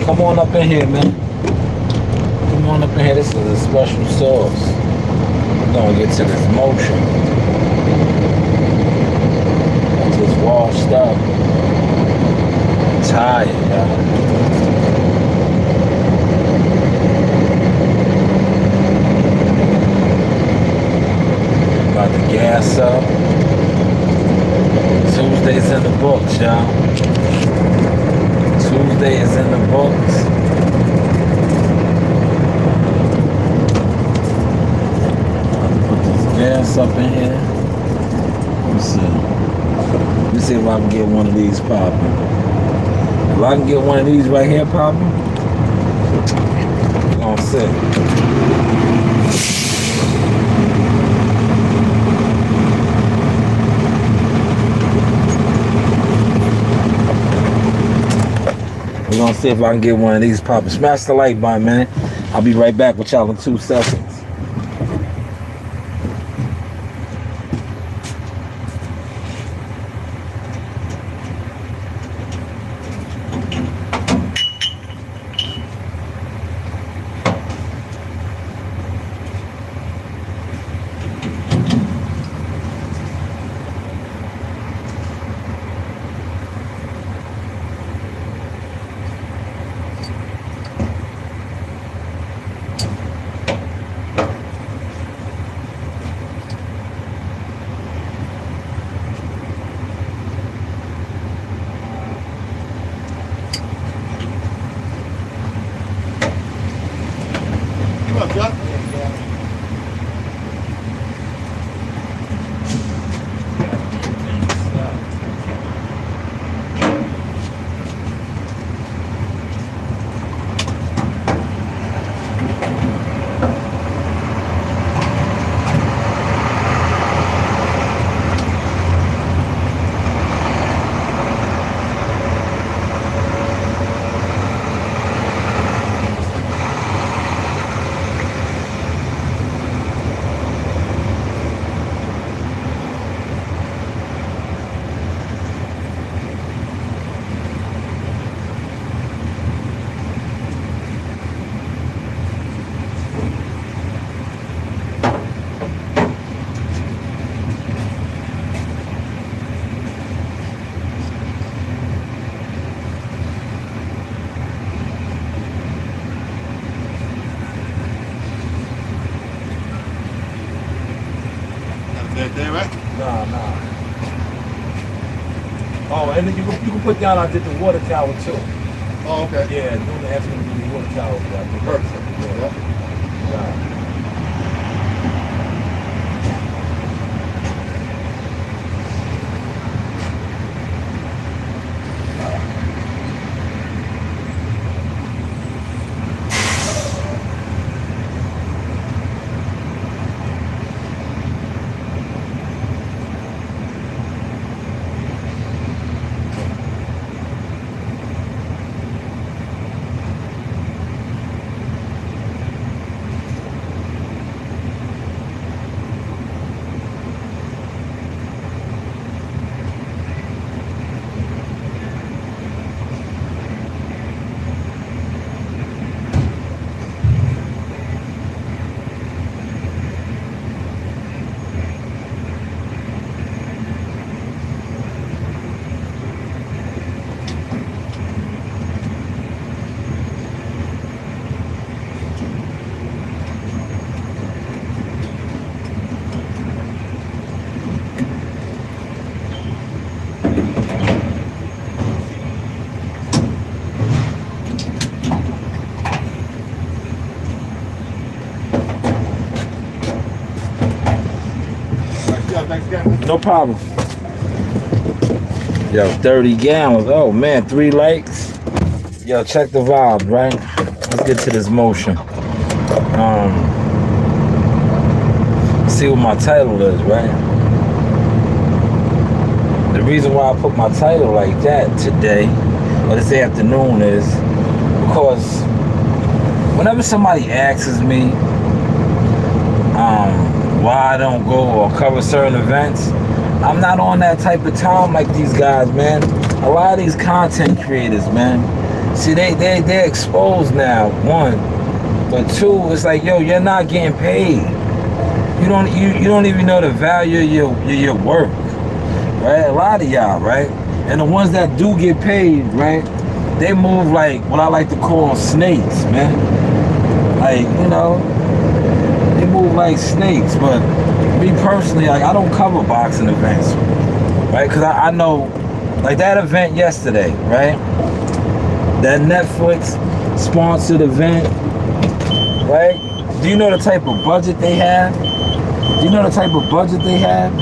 Come on up in here, man. Come on up in here. This is a special sauce. We're gonna get to this motion. I'm just washed up. I'm tired, y'all. About to gas up. Tuesday's in the books, y'all. Tuesday is in the books. Put this gas up in here. Let me see. Let me see if I can get one of these popping. If I can get one of these right here popping, we're gonna sit. We're gonna see if I can get one of these popping. Smash the like button, man. I'll be right back with y'all in 2 seconds. Nah. Oh, and then you can put down. I did the water tower too. Oh, okay. Yeah, doing the asking to do the water tower. Perfect. Yeah. No problem. Yo, 30 gallons. Oh man, 3 likes. Yo, check the vibe, right? Let's get to this motion. See what my title is, right? The reason why I put my title like that today, or this afternoon, is because whenever somebody asks me why I don't go or cover certain events, I'm not on that type of time like these guys, man. A lot of these content creators, man, See, they're exposed now, one. But two, it's like, yo, you're not getting paid. You don't even know the value of your work, right? A lot of y'all, right? And the ones that do get paid, right? They move like what I like to call snakes, man. Like, you know, they move like snakes. But me personally, like, I don't cover boxing events, right? Because I know, like that event yesterday, right? That Netflix sponsored event, right? Do you know the type of budget they have? Do you know the type of budget they have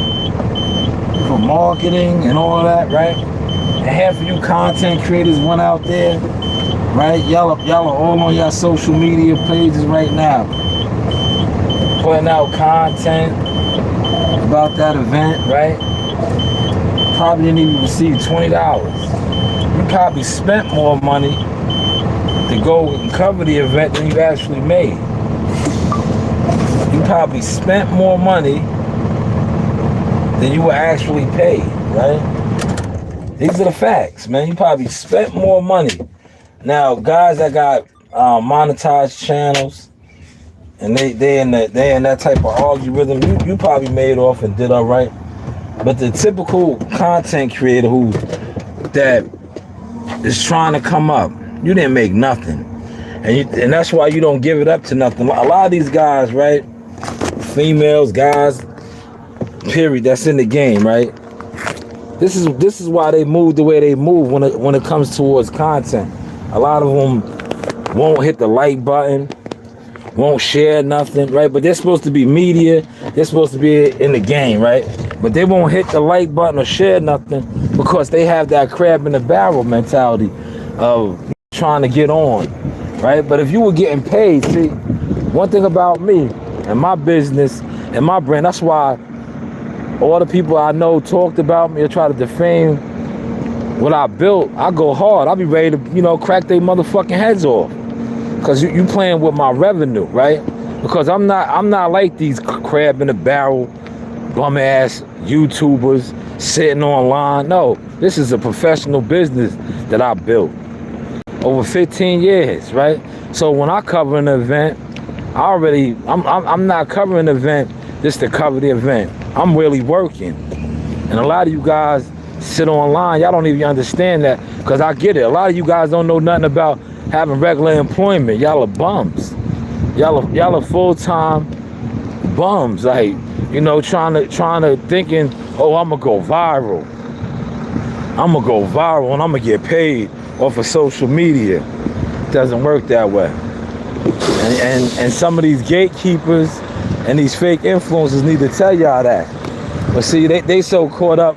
for marketing and all of that, right? And half of you content creators went out there, right? Y'all are all on your social media pages right now, putting out content about that event, right? Probably didn't even receive $20. You probably spent more money to go and cover the event than you actually made. You probably spent more money than you were actually paid, right? These are the facts, man. You probably spent more money. Now, guys that got monetized channels, and they in that type of algorithm, you probably made off and did all right. But the typical content creator that is trying to come up, you didn't make nothing, and that's why you don't give it up to nothing. A lot of these guys, right? Females, guys, period. That's in the game, right? This is why they move the way they move when it comes towards content. A lot of them won't hit the like button, won't share nothing, right? But they're supposed to be media. They're supposed to be in the game, right? But they won't hit the like button or share nothing because they have that crab in the barrel mentality of trying to get on, right? But if you were getting paid, see, one thing about me and my business and my brand, that's why all the people I know talked about me or try to defame what I built. I go hard. I'll be ready to, you know, crack their motherfucking heads off. Cause you playing with my revenue, right? Because I'm not like these crab in the barrel, bum ass YouTubers sitting online. No, this is a professional business that I built over 15 years, right? So when I cover an event, I'm not covering an event just to cover the event. I'm really working. And a lot of you guys sit online, y'all don't even understand that, because I get it. A lot of you guys don't know nothing about having regular employment. Y'all are bums. Y'all are full-time bums, like, you know, trying to thinking, oh, I'm gonna go viral and I'm gonna get paid off of social media. It doesn't work that way. And some of these gatekeepers and these fake influencers need to tell y'all that. But see, they so caught up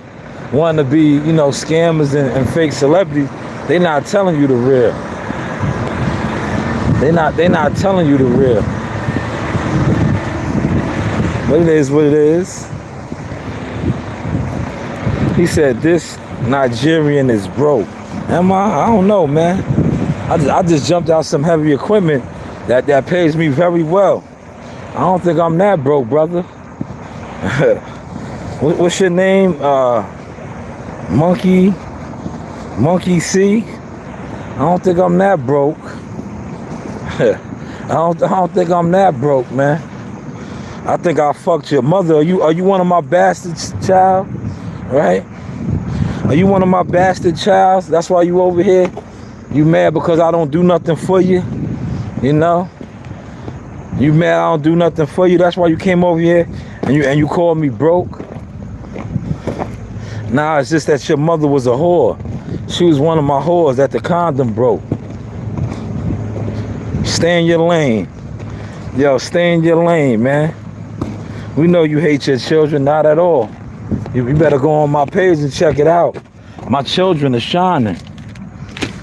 wanting to be, you know, scammers and fake celebrities, they not telling you the real. They not telling you the real. But it is what it is. He said this Nigerian is broke. Am I? I don't know, man. I just jumped out some heavy equipment that pays me very well. I don't think I'm that broke, brother. What's your name? Monkey C? I don't think I'm that broke. I don't think I'm that broke, man. I think I fucked your mother. Are you one of my bastards, child? Right? Are you one of my bastard childs? That's why you over here? You mad because I don't do nothing for you? You know? You mad I don't do nothing for you? That's why you came over here and you called me broke? Nah, it's just that your mother was a whore. She was one of my whores that the condom broke. Stay in your lane. Yo, stay in your lane, man. We know you hate your children, not at all. You better go on my page and check it out. My children are shining.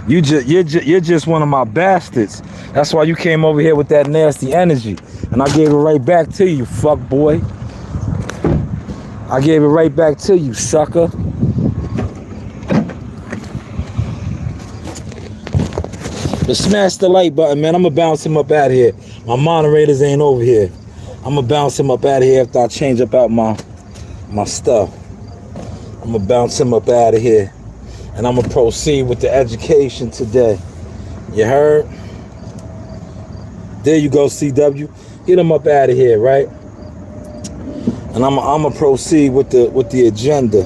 You're just one of my bastards. That's why you came over here with that nasty energy. And I gave it right back to you, fuck boy. I gave it right back to you, sucker. But smash the like button, man. I'm gonna bounce him up out of here. My moderators ain't over here. I'm gonna bounce him up out of here after I change up out my stuff. I'm gonna bounce him up out of here. And I'm gonna proceed with the education today. You heard? There you go, CW. Get him up out of here, right? And I'm gonna proceed with the agenda,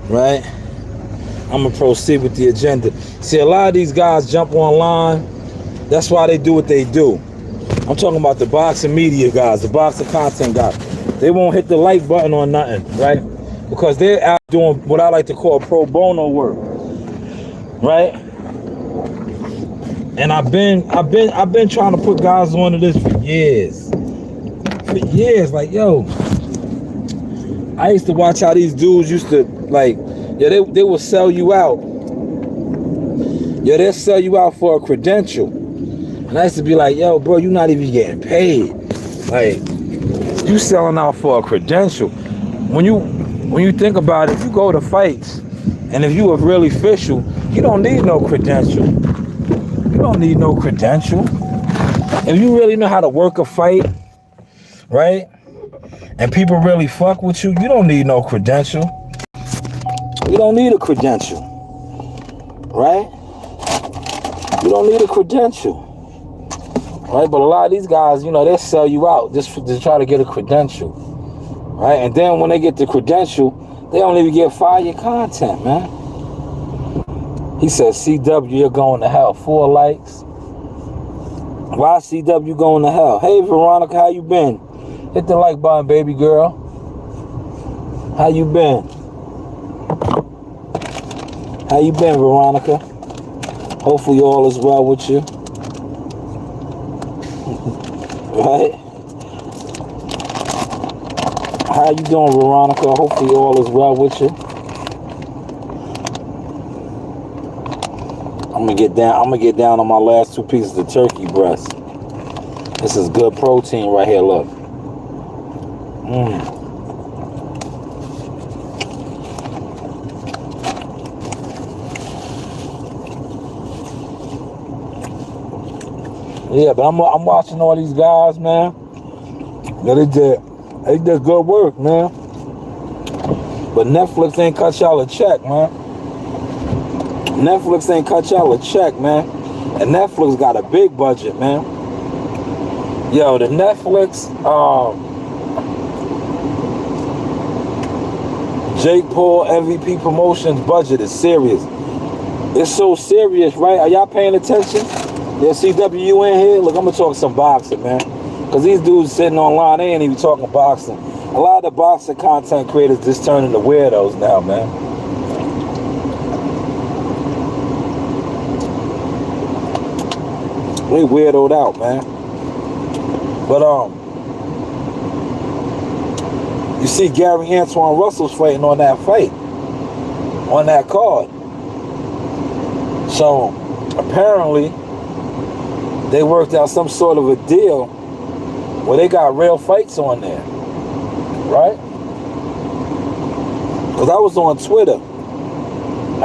right? I'm gonna proceed with the agenda. See, a lot of these guys jump online. That's why they do what they do. I'm talking about the boxing media guys, the boxing content guys. They won't hit the like button on nothing, right? Because they're out doing what I like to call pro bono work, right? And I've been trying to put guys onto this for years. Like, yo, I used to watch how these dudes used to, like, yeah, they will sell you out. Yeah, they'll sell you out for a credential. And I used to be like, yo, bro, you're not even getting paid. Like, you selling out for a credential. When you think about it, if you go to fights, and if you are really official, you don't need no credential. You don't need no credential. If you really know how to work a fight, right? And people really fuck with you, you don't need no credential. You don't need a credential, right? You don't need a credential, right? But a lot of these guys, you know, they sell you out just to try to get a credential, right? And then when they get the credential, they don't even get fire content, man. He says, CW, you're going to hell. 4 likes. Why CW going to hell? Hey, Veronica, how you been? Hit the like button, baby girl. How you been? How you been, Veronica? Hopefully all is well with you. Right? How you doing, Veronica? Hopefully all is well with you. I'm gonna get down on my last 2 pieces of turkey breast. This is good protein right here, look. Yeah, but I'm watching all these guys, man. Yeah, they did good work, man. But Netflix ain't cut y'all a check, man. Netflix ain't cut y'all a check, man. And Netflix got a big budget, man. Yo, the Netflix, Jake Paul MVP Promotions budget is serious. It's so serious, right? Are y'all paying attention? Yeah, CW in here? Look, I'm gonna talk some boxing, man. Because these dudes sitting online, they ain't even talking boxing. A lot of the boxing content creators just turn into weirdos now, man. They weirdoed out, man. But, you see Gary Antoine Russell's fighting on that fight. On that card. So, apparently, they worked out some sort of a deal where they got real fights on there. Right? Because I was on Twitter.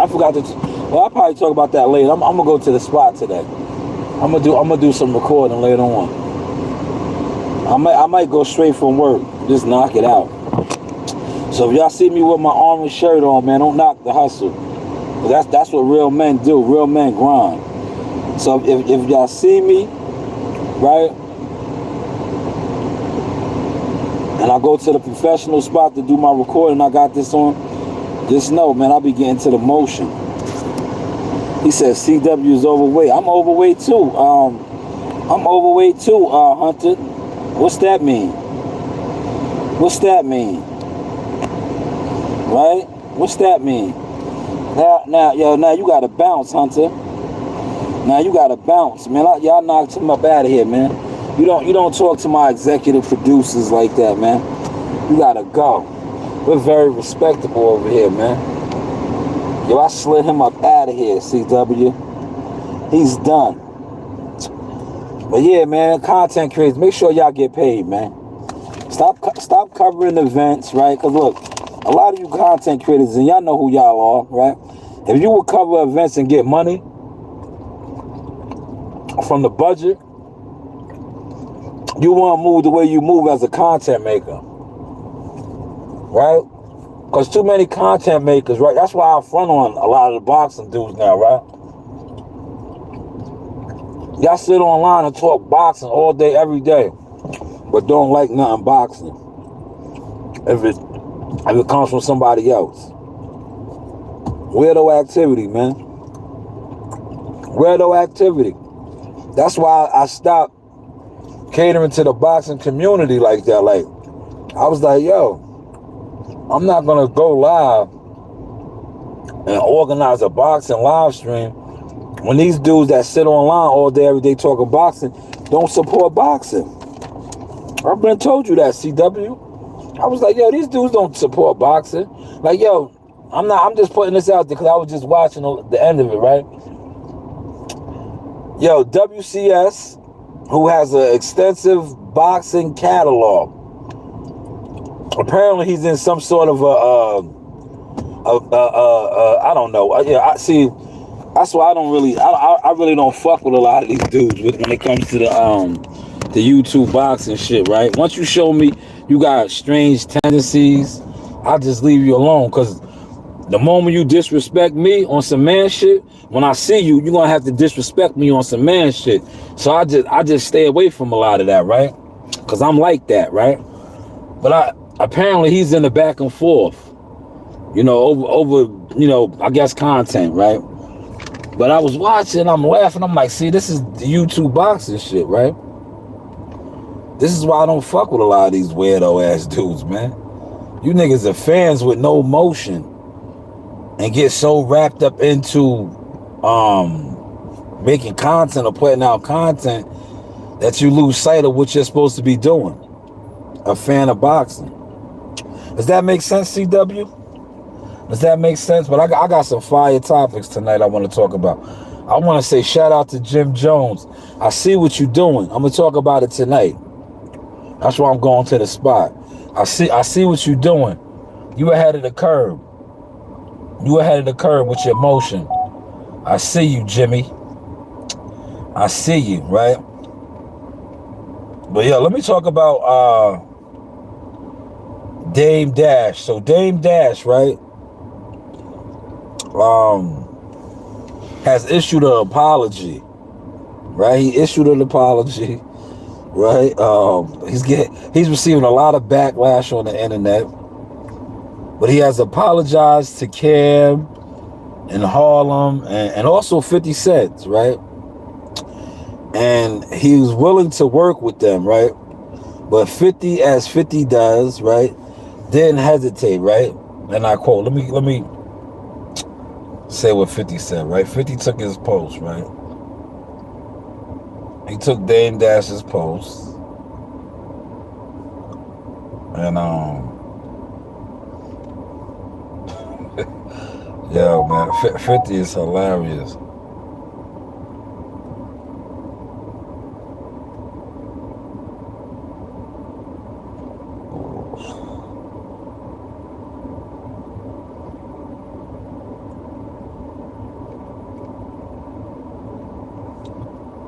I forgot to... Well, I'll probably talk about that later. I'm going to go to the spot today. I'm gonna do some recording later on. I might go straight from work. Just knock it out. So if y'all see me with my orange shirt on, man, don't knock the hustle. That's what real men do. Real men grind. So if y'all see me, right, and I go to the professional spot to do my recording, I got this on, just know, man, I'll be getting to the motion. He says CW is overweight. I'm overweight too. Hunter. What's that mean? What's that mean? Right? What's that mean? Now you gotta bounce, Hunter. Now you gotta bounce, man. Y'all knocked him up out of here, man. You don't talk to my executive producers like that, man. You gotta go. We're very respectable over here, man. Yo, I slid him up out of here, CW. He's done. But yeah, man, content creators, make sure y'all get paid, man. Stop covering events, right? Because look, a lot of you content creators, and y'all know who y'all are, right? If you would cover events and get money from the budget, you want to move the way you move as a content maker, right? Because too many content makers, right? That's why I front on a lot of the boxing dudes now, right? Y'all sit online and talk boxing all day, every day, but don't like nothing boxing. If it comes from somebody else. Weirdo activity, man. Weirdo activity. That's why I stopped catering to the boxing community like that. Like, I was like, yo, I'm not gonna go live and organize a boxing live stream when these dudes that sit online all day, every day talking boxing don't support boxing. I've been told you that, CW. I was like, yo, these dudes don't support boxing. Like, yo, I'm just putting this out there because I was just watching the end of it, right? Yo, WCS, who has an extensive boxing catalog. Apparently he's in some sort of I don't know. Yeah, I see. That's why I really don't fuck with a lot of these dudes when it comes to the YouTube boxing shit, right? Once you show me you got strange tendencies, I'll just leave you alone. Cause the moment you disrespect me on some man shit, when I see you, you're gonna have to disrespect me on some man shit. So I just stay away from a lot of that, right? Cause I'm like that, right? But apparently he's in the back and forth, you know, over you know, I guess content, right? But I was watching, I'm laughing, I'm like, see, this is the YouTube boxing shit, right? This is why I don't fuck with a lot of these weirdo ass dudes, man. You niggas are fans with no emotion and get so wrapped up into making content or putting out content that you lose sight of what you're supposed to be doing. A fan of boxing. Does that make sense, CW? Does that make sense? But I got some fire topics tonight I want to talk about. I want to say shout out to Jim Jones. I see what you're doing. I'm going to talk about it tonight. That's why I'm going to the spot. I see what you're doing. You ahead of the curve. You ahead of the curve with your motion. I see you, Jimmy. I see you, right? But yeah, let me talk about Dame Dash. So Dame Dash, right? Has issued an apology, right? He issued an apology, right? He's receiving a lot of backlash on the internet, but he has apologized to Cam and Harlem and also 50 Cent, right? And he was willing to work with them, right? But 50, as 50 does, right, didn't hesitate, right? And I quote, let me say what 50 said, right? 50 took his post, right? He took Dame Dash's post. And yo, man, 50 is hilarious.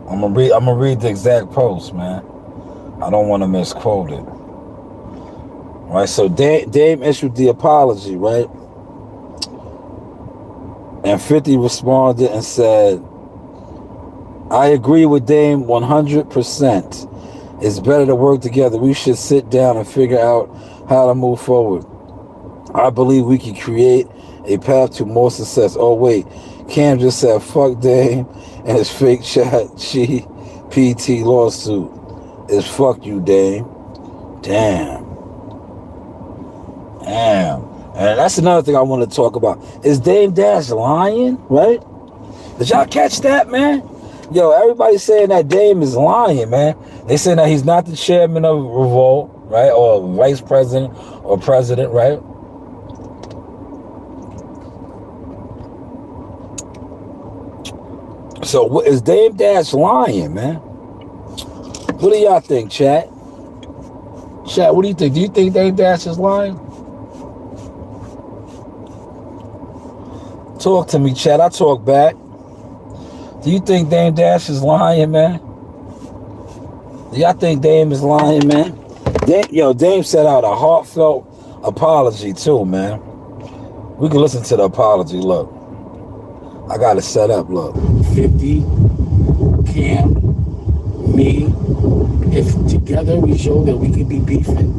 I'm gonna read the exact post, man. I don't want to misquote it. Right, so Dame issued the apology, right? And 50 responded and said, I agree with Dame 100%. It's better to work together. We should sit down and figure out how to move forward. I believe we can create a path to more success. Oh, wait. Cam just said, fuck Dame and his fake chat GPT lawsuit. It's fuck you, Dame. Damn. And that's another thing I want to talk about. Is Dame Dash lying, right? Did y'all catch that, man? Yo, everybody's saying that Dame is lying, man. They saying that he's not the chairman of Revolt, right? Or vice president or president, right? So is Dame Dash lying, man? What do y'all think, chat? Chat, what do you think? Do you think Dame Dash is lying? Talk to me, chat. I talk back. Do you think Dame Dash is lying, man? Do y'all think Dame is lying, man? Dame set out a heartfelt apology too, man. We can listen to the apology. Look, I got it set up. Look, 50 Cam, me, if together we show that we could be beefing,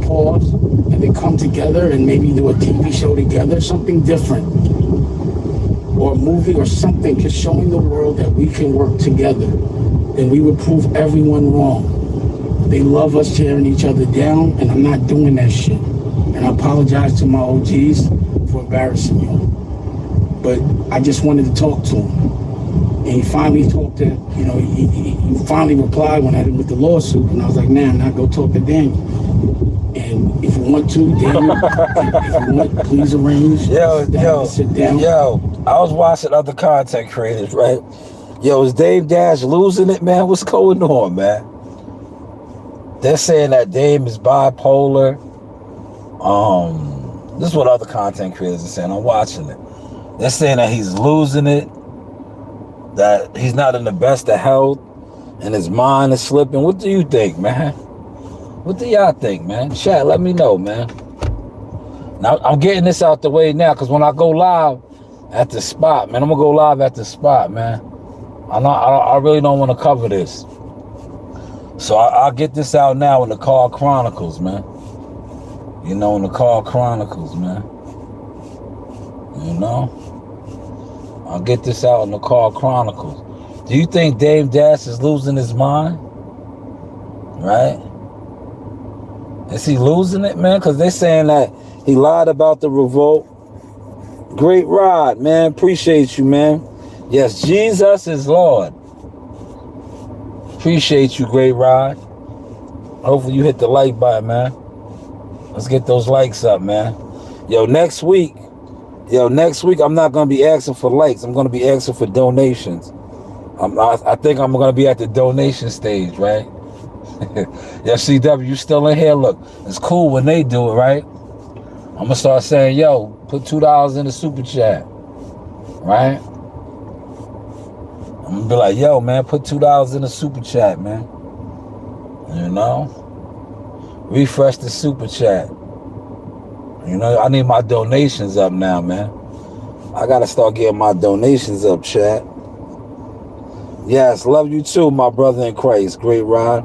pause, and then come together and maybe do a TV show together, something different, or a movie or something, just showing the world that we can work together, then we would prove everyone wrong. They love us tearing each other down, and I'm not doing that shit. And I apologize to my OGs for embarrassing y'all. But I just wanted to talk to him. And he finally talked to, he finally replied when I did with the lawsuit. And I was like, nah, I'm not going to talk to Daniel. And if you want to, Daniel, if you want, please arrange. Sit down. I was watching other content creators, right? Yo, is Dame Dash losing it, man? What's going on, man? They're saying that Dame is bipolar. This is what other content creators are saying. I'm watching it. They're saying that he's losing it, that he's not in the best of health, and his mind is slipping. What do you think, man? What do y'all think, man? Chat, let me know, man. Now, I'm getting this out the way now, because when I go live at the spot, man, I'm going to go live at the spot, man. I really don't want to cover this. So I'll get this out now in the Call Chronicles, man. In the Call Chronicles, man. I'll get this out in the Call Chronicles. Do you think Dame Dash is losing his mind? Right? Is he losing it, man? Because they're saying that he lied about the revolt. Great ride, man. Appreciate you, man. Yes, Jesus is Lord. Appreciate you, Great Ride. Hopefully you hit the like button, man. Let's get those likes up, man. Yo, next week, I'm not going to be asking for likes. I'm going to be asking for donations. I think I'm going to be at the donation stage, right? Yeah, CW, you still in here? Look, it's cool when they do it, right? I'm going to start saying, yo, put $2 in the super chat, right? I'm going to be like, yo, man, put $2 in the super chat, man. Refresh the super chat. I need my donations up now, man. I got to start getting my donations up, chat. Yes, love you too, my brother in Christ. Great ride.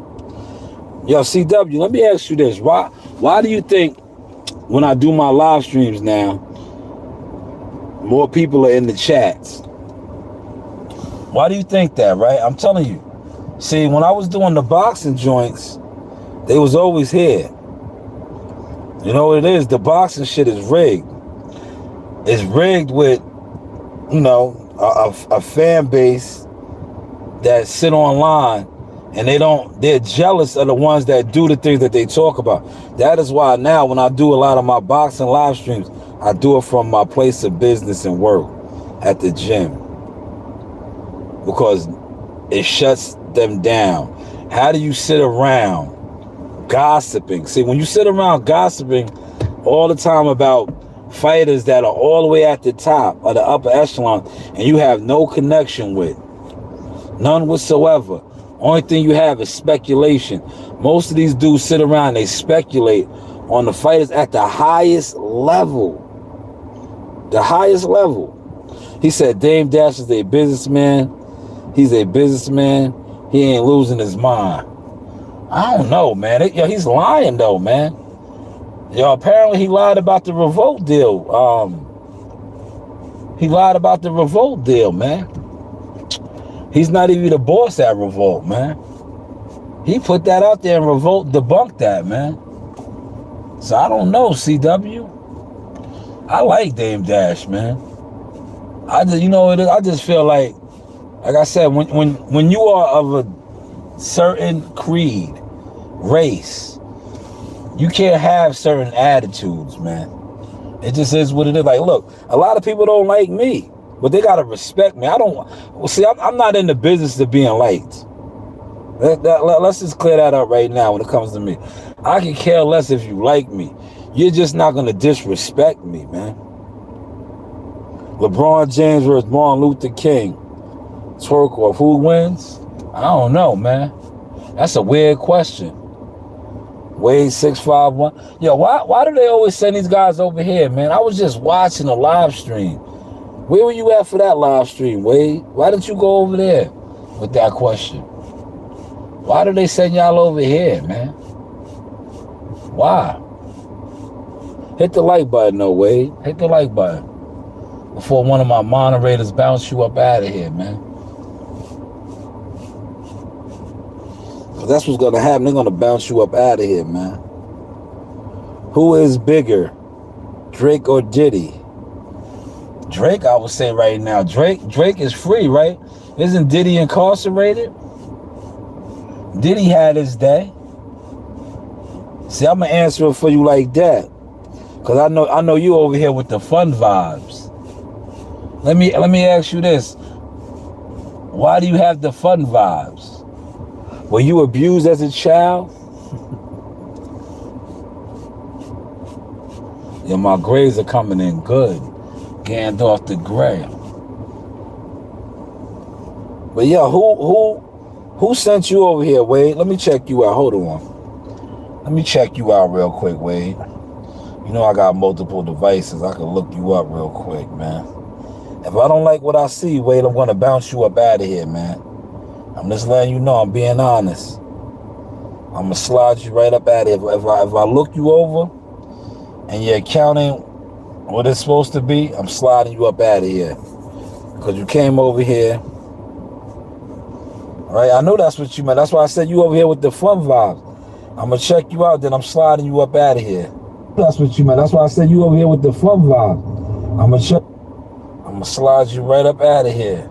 Yo, CW, let me ask you this. Why do you think when I do my live streams now, more people are in the chats? Why do you think that, right? I'm telling you. See, when I was doing the boxing joints, they was always here. You know what it is? The boxing shit is rigged. It's rigged with, a fan base that sit online and they're jealous of the ones that do the things that they talk about. That is why now when I do a lot of my boxing live streams, I do it from my place of business and work at the gym. Because it shuts them down. How do you sit around gossiping? See, when you sit around gossiping all the time about fighters that are all the way at the top of the upper echelon and you have no connection with, none whatsoever. Only thing you have is speculation. Most of these dudes sit around and they speculate on the fighters at the highest level. The highest level. He said Dame Dash is a businessman. He's a businessman. He ain't losing his mind. I don't know, man. He's lying though, man. Apparently he lied about the revolt deal. He lied about the revolt deal, man. He's not even the boss at Revolt, man. He put that out there and Revolt debunked that, man. So I don't know, CW. I like Dame Dash, man. I just feel like I said, when you are of a certain creed, race, you can't have certain attitudes, man. It just is what it is. Like, look, a lot of people don't like me, but they gotta respect me. I'm not in the business of being liked. Let's just clear that up right now when it comes to me. I can care less if you like me. You're just not gonna disrespect me, man. LeBron James versus Martin Luther King. Twerk off. Who wins? I don't know, man. That's a weird question. Wade 651. Yo, why do they always send these guys over here, man? I was just watching a live stream. Where were you at for that live stream, Wade? Why didn't you go over there? with that question. Why do they send y'all over here, man? Why? Hit the like button, though, Wade. Hit the like button before one of my moderators bounce you up out of here, man. Because that's what's going to happen. They're going to bounce you up out of here, man. Who is bigger, Drake or Diddy? Drake, I would say right now. Drake is free, right? Isn't Diddy incarcerated? Diddy had his day. See, I'm going to answer it for you like that. Because I know you over here with the fun vibes. Let me ask you this. Why do you have the fun vibes? Were you abused as a child? Yeah, my grades are coming in good. Gandalf the Gray. But yeah, who sent you over here, Wade? Let me check you out. Hold on. Let me check you out real quick, Wade. You know I got multiple devices. I can look you up real quick, man. If I don't like what I see, Wade, I'm going to bounce you up out of here, man. I'm just letting you know I'm being honest. I'm going to slide you right up out of here. If I look you over and you're counting what it's supposed to be, I'm sliding you up out of here. Because you came over here. All right, I know that's what you meant. That's why I said you over here with the fun vibes. I'm going to check you out, then I'm sliding you up out of here. That's what you meant. That's why I said you over here with the fun vibes. I'm going to slide you right up out of here.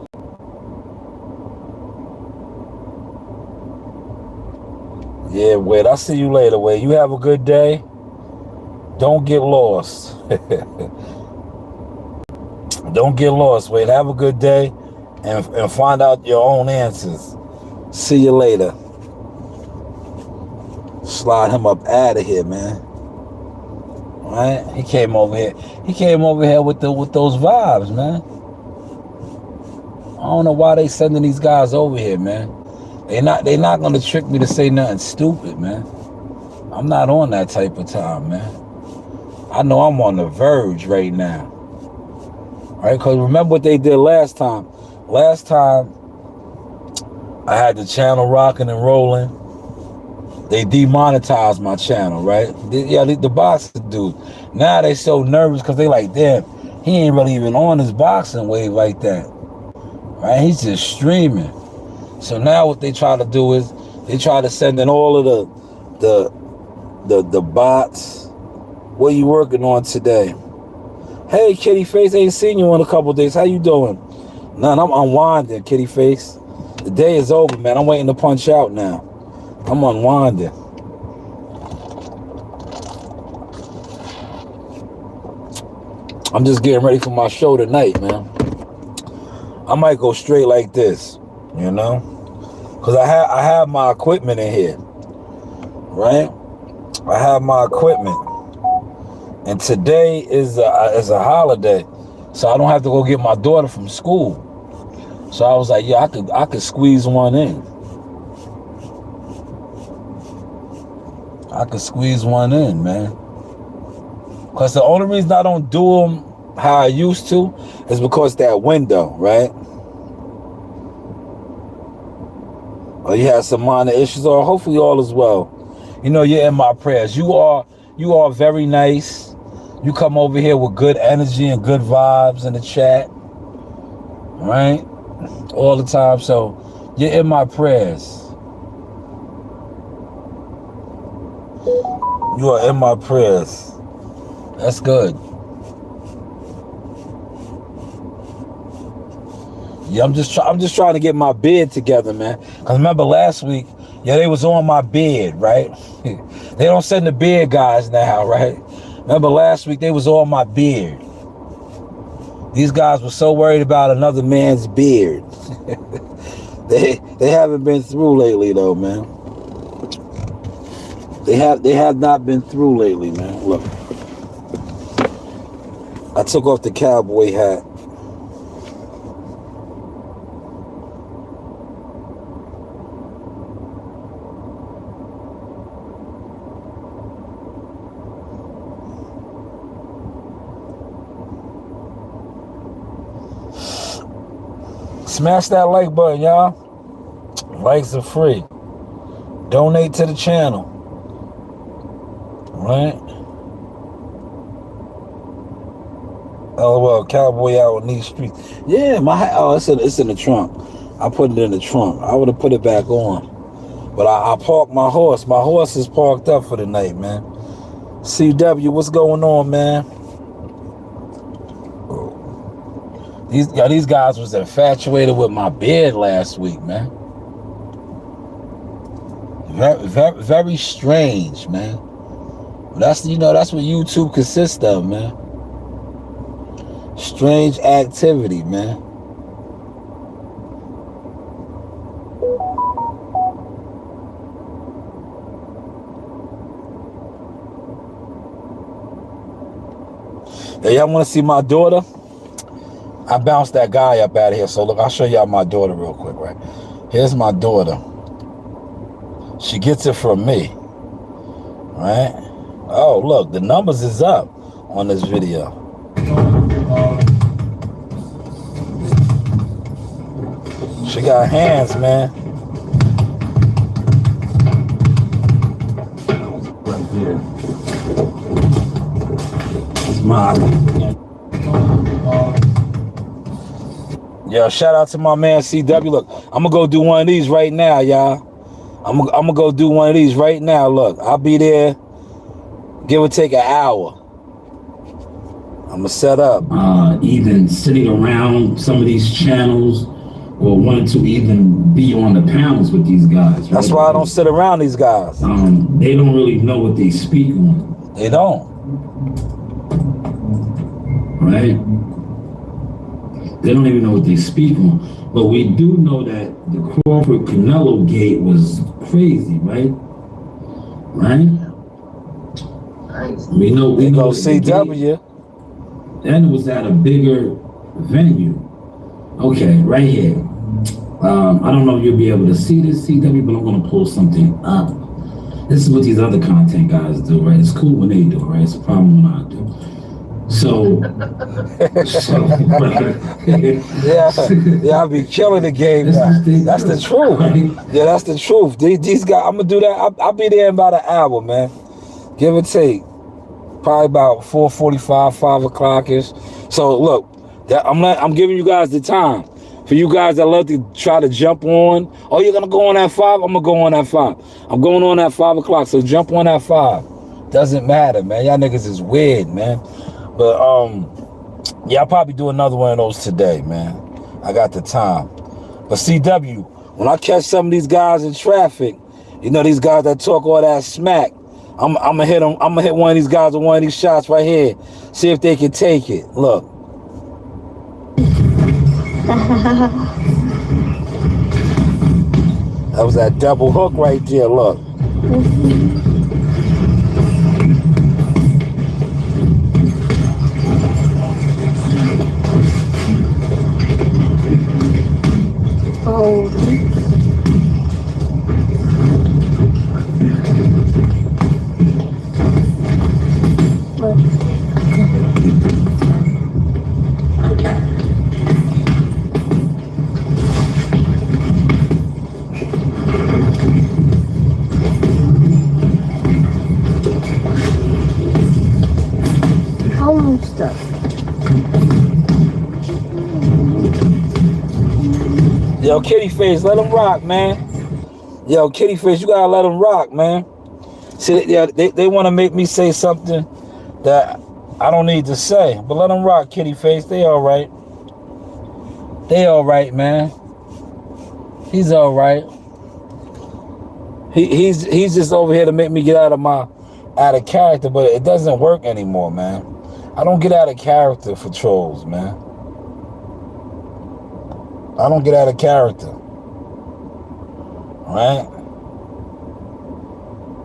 Yeah, Wade, I'll see you later, Wade. You have a good day. Don't get lost. Don't get lost, Wade. Have a good day and find out your own answers. See you later. Slide him up out of here, man. All right? He came over here. He came over here with those vibes, man. I don't know why they sending these guys over here, man. They're not gonna trick me to say nothing stupid, man. I'm not on that type of time, man. I know I'm on the verge right now. All right, because remember what they did last time. Last time, I had the channel rocking and rolling. They demonetized my channel, right? The boxing dude. Now they so nervous because they like, damn, he ain't really even on his boxing wave like that. Right? He's just streaming. So now what they try to do is they try to send in all of the bots. What are you working on today? Hey, Kitty Face, ain't seen you in a couple days. How you doing? None, I'm unwinding, Kitty Face. The day is over, man. I'm waiting to punch out now. I'm unwinding. I'm just getting ready for my show tonight, man. I might go straight like this, you know? Because I have my equipment in here, right? I have my equipment. And today is a holiday, so I don't have to go get my daughter from school. So I was like, yeah, I could squeeze one in. I could squeeze one in, man. Because the only reason I don't do them how I used to is because that window, right? Or you have some minor issues, or hopefully all is well. You know, you're in my prayers. You are very nice. You come over here with good energy and good vibes in the chat, right? All the time. So you're in my prayers. You are in my prayers. That's good. Yeah, I'm just trying to get my bed together, man. Cause remember last week, yeah, they was on my bed, right? They don't send the beard guys now, right? Remember last week they was on my beard. These guys were so worried about another man's beard. They haven't been through lately though, man. They have not been through lately, man. Look. I took off the cowboy hat. Smash that like button, y'all. Likes are free. Donate to the channel. Right? LOL, cowboy out on these streets. Yeah, it's in the trunk. I put it in the trunk. I would have put it back on. But I parked my horse. My horse is parked up for the night, man. CW, what's going on, man? These guys was infatuated with my beard last week, man. Very, very strange, man. That's that's what YouTube consists of, man. Strange activity, man. Hey, y'all want to see my daughter? I bounced that guy up out of here. So look, I'll show y'all my daughter real quick, right? Here's my daughter. She gets it from me, right? Oh, look, the numbers is up on this video. She got hands, man. Right there. It's mine. Yo, shout out to my man CW. Look, I'm gonna go do one of these right now, y'all. I'm gonna go do one of these right now. Look, I'll be there, give or take an hour. I'm gonna set up. Even sitting around some of these channels or wanting to even be on the panels with these guys. Right? That's why I don't sit around these guys. They don't really know what they speak on. They don't. Right? They don't even know what they speak on. But we do know that the Crawford Canelo gate was crazy, right? Right? We know CW. And it was at a bigger venue. Okay, right here. I don't know if you'll be able to see this, CW, but I'm gonna pull something up. This is what these other content guys do, right? It's cool when they do, right? It's a problem when I do. So yeah, I'll be killing the game now. That's the truth. Yeah, that's the truth. These guys, I'm gonna do that. I'll be there in about an hour, man. Give or take. Probably about 4:45, 5 o'clock-ish. So look, I'm giving you guys the time. For you guys that love to try to jump on, oh, you're gonna go on at 5? I'm gonna go on at 5. I'm going on at 5 o'clock, so jump on at 5. Doesn't matter, man. Y'all niggas is weird, man. But yeah, I'll probably do another one of those today, man. I got the time. But CW, when I catch some of these guys in traffic, you know, these guys that talk all that smack, I'm gonna hit them. I'm gonna hit one of these guys with one of these shots right here. See if they can take it. Look. That was that double hook right there. Look. Oh. Stuff. Yo, Kitty Face, let them rock, man. Yo, Kitty Face, you gotta let them rock, man. See, yeah, they want to make me say something that I don't need to say, but let them rock, Kitty Face. They all right. They all right, man. He's all right. He's just over here to make me get out of character, but it doesn't work anymore, man. I don't get out of character for trolls, man. I don't get out of character. Right?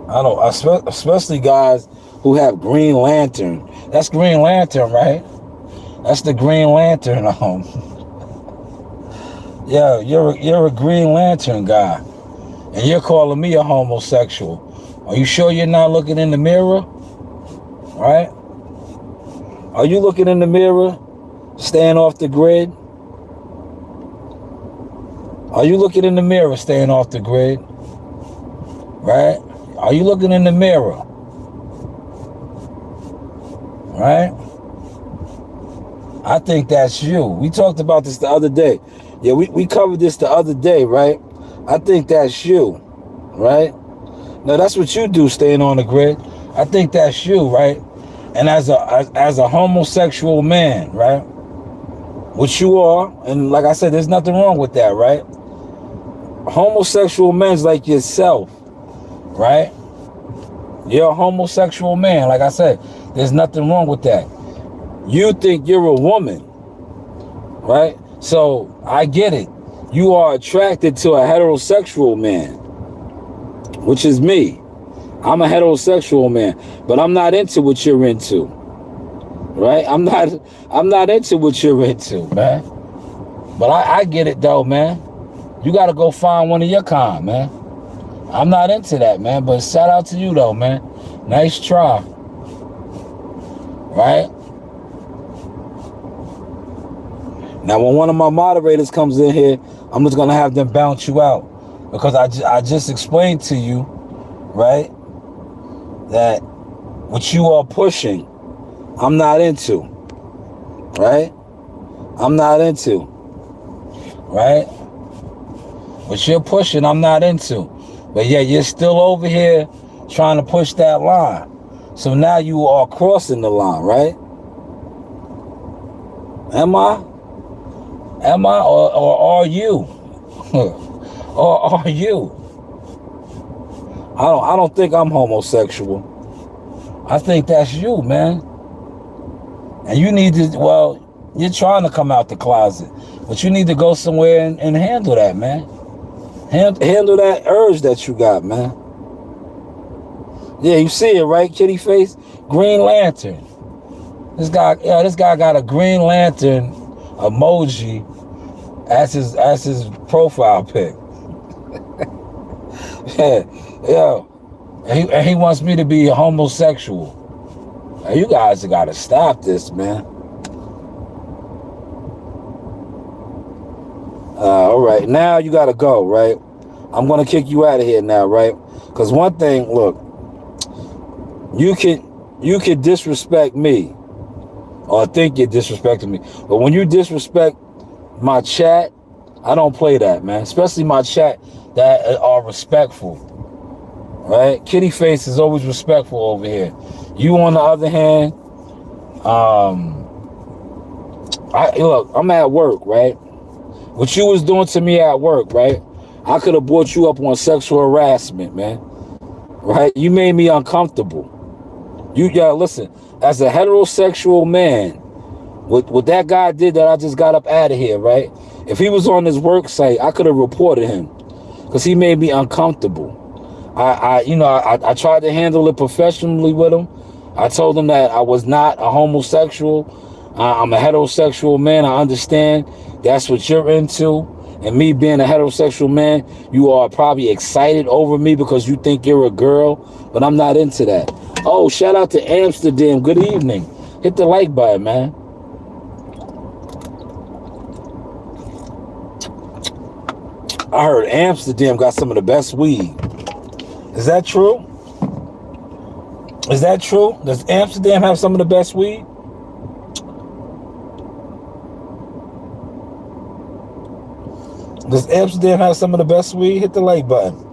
I don't, especially guys who have Green Lantern. That's Green Lantern, right? That's the Green Lantern. Yeah, you're a Green Lantern guy. And you're calling me a homosexual. Are you sure you're not looking in the mirror? Right? Are you looking in the mirror, staying off the grid? Are you looking in the mirror staying off the grid? Right? Are you looking in the mirror? Right? I think that's you. We talked about this the other day. Yeah, we covered this the other day, right? I think that's you, right? Now that's what you do staying on the grid. I think that's you, right? And as a homosexual man, right? Which you are, and like I said, there's nothing wrong with that, right? Homosexual men's like yourself, right? You're a homosexual man, like I said, there's nothing wrong with that. You think you're a woman, right? So I get it. You are attracted to a heterosexual man, which is me. I'm a heterosexual man, but I'm not into what you're into, right? I'm not into what you're into, man. But I get it though, man. You got to go find one of your kind, man. I'm not into that, man. But shout out to you though, man. Nice try, right? Now, when one of my moderators comes in here, I'm just gonna have them bounce you out because I just explained to you, right, that what you are pushing, I'm not into, right? I'm not into, right? What you're pushing, I'm not into, but yeah, you're still over here trying to push that line. So now you are crossing the line, right? Am I? Or are you? Or are you? I don't think I'm homosexual. I think that's you, man. And you need to, well, you're trying to come out the closet, but you need to go somewhere and handle that, man. Handle that urge that you got, man. Yeah, you see it, right, kitty face? Green Lantern. This guy got a Green Lantern emoji as his profile pic. Yeah. And he wants me to be a homosexual. Now, you guys have got to stop this, man. All right, now you got to go, right? I'm going to kick you out of here now, right? Because one thing, look, you can disrespect me or think you're disrespecting me. But when you disrespect my chat, I don't play that, man. Especially my chat that are respectful, right? Kitty face is always respectful over here. You, on the other hand, look, I'm at work, right? What you was doing to me at work, right? I could have brought you up on sexual harassment, man. Right? You made me uncomfortable. You gotta listen, as a heterosexual man, what that guy did that I just got up out of here, right? If he was on his work site, I could have reported him because he made me uncomfortable. I tried to handle it professionally with him. I told him that I was not a homosexual. I'm a heterosexual man. I understand that's what you're into. And me being a heterosexual man, you are probably excited over me because you think you're a girl, but I'm not into that. Oh, shout out to Amsterdam. Good evening. Hit the like button, man. I heard Amsterdam got some of the best weed. Is that true? Is that true? Does Amsterdam have some of the best weed? Does Amsterdam have some of the best weed? Hit the like button.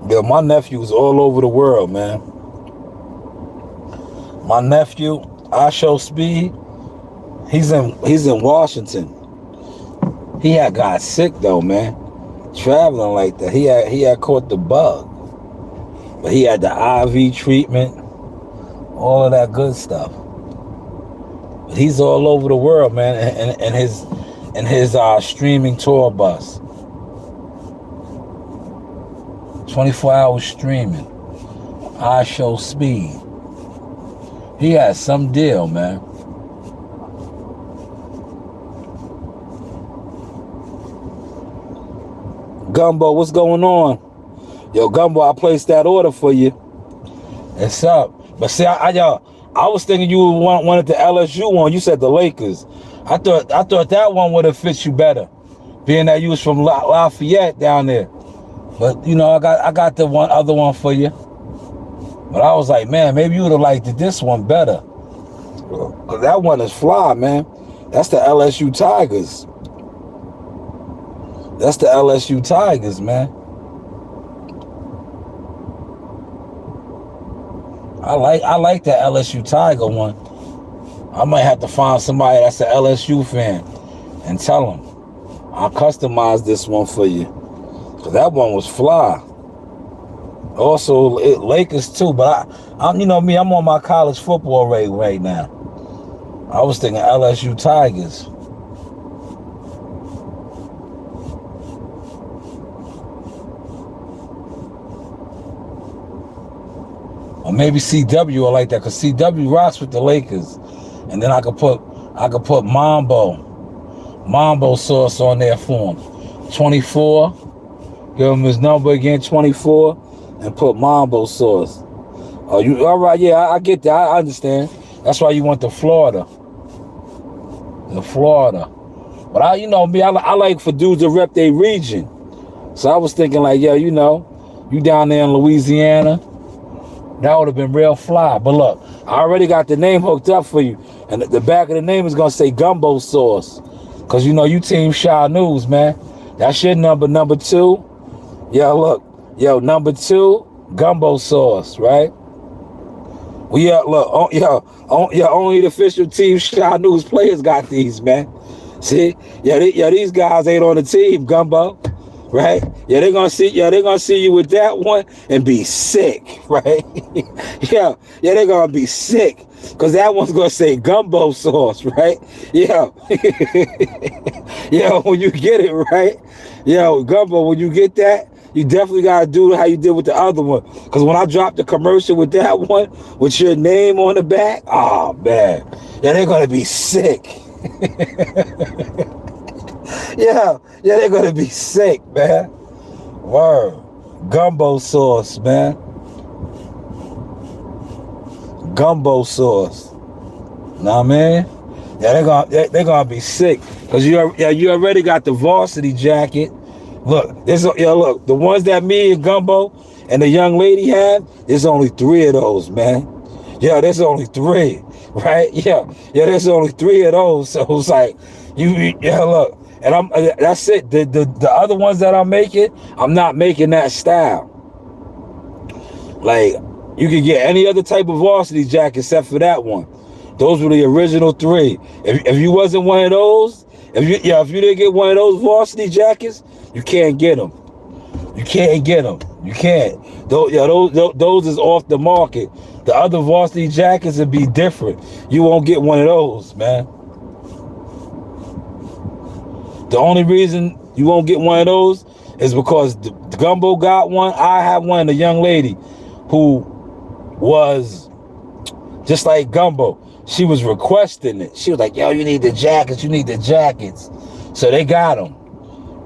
Yeah, my nephew's all over the world, man. My nephew, I Show Speed, he's in Washington. He had got sick though, man. Traveling like that. He had caught the bug. But he had the IV treatment, all of that good stuff. But he's all over the world, man, and his streaming tour bus. 24 hours streaming. I Show Speed. He had some deal, man. Gumbo, what's going on? Yo, Gumbo, I placed that order for you. It's up. But see, I was thinking you wanted the LSU one. You said the Lakers. I thought that one would have fit you better, being that you was from Lafayette down there. But you know, I got the other one for you. But I was like, man, maybe you would have liked this one better. Cause that one is fly, man. That's the LSU Tigers. That's the LSU Tigers, man. I like that LSU Tiger one. I might have to find somebody that's an LSU fan and tell them I'll customize this one for you. Cause that one was fly. Also, Lakers too, but I'm you know me, I'm on my college football right now. I was thinking LSU Tigers. Or maybe CW or like that, cause CW rocks with the Lakers, and then I could put Mambo sauce on there for him. 24. Give him his number again, 24, and put Mambo sauce. Oh, you all right? Yeah, I get that. I understand. That's why you went to Florida. But I, you know me, I like for dudes to rep their region. So I was thinking like, yeah, you know, you down there in Louisiana, that would have been real fly. But look, I already got the name hooked up for you, and the back of the name is gonna say Gumbo Sauce, cause you know you team Shanewz, man. That's your number 2. Yo, look, number 2, Gumbo Sauce, right? We look, only the official team Shanewz players got these, man. See, these guys ain't on the team, Gumbo, right? Yeah, they're gonna see you with that one and be sick, right? yeah, they're gonna be sick, cause that one's gonna say Gumbo Sauce, right? Yeah, when you get it, right? Gumbo, when you get that, you definitely gotta do how you did with the other one. Cause when I dropped the commercial with that one, with your name on the back, oh man, yeah, they're gonna be sick. yeah, they're gonna be sick, man. Word, Gumbo Sauce, man. Gumbo Sauce. Know what I mean? Yeah, they're gonna be sick. Cause you already got the varsity jacket. Look, look, the ones that me and Gumbo and the young lady have, there's only 3 of those, man. Yeah, there's only 3, right? Yeah, there's only 3 of those. So it's like, look, and that's it. The other ones that I'm making, I'm not making that style. Like, you can get any other type of varsity jacket except for that one. Those were the original 3. If you wasn't one of those, if you didn't get one of those varsity jackets, you can't get them. You can't. Those is off the market. The other varsity jackets would be different. You won't get one of those, man. The only reason you won't get one of those is because the Gumbo got one. I have one, the young lady who was just like Gumbo. She was requesting it. She was like, yo, you need the jackets. So they got them.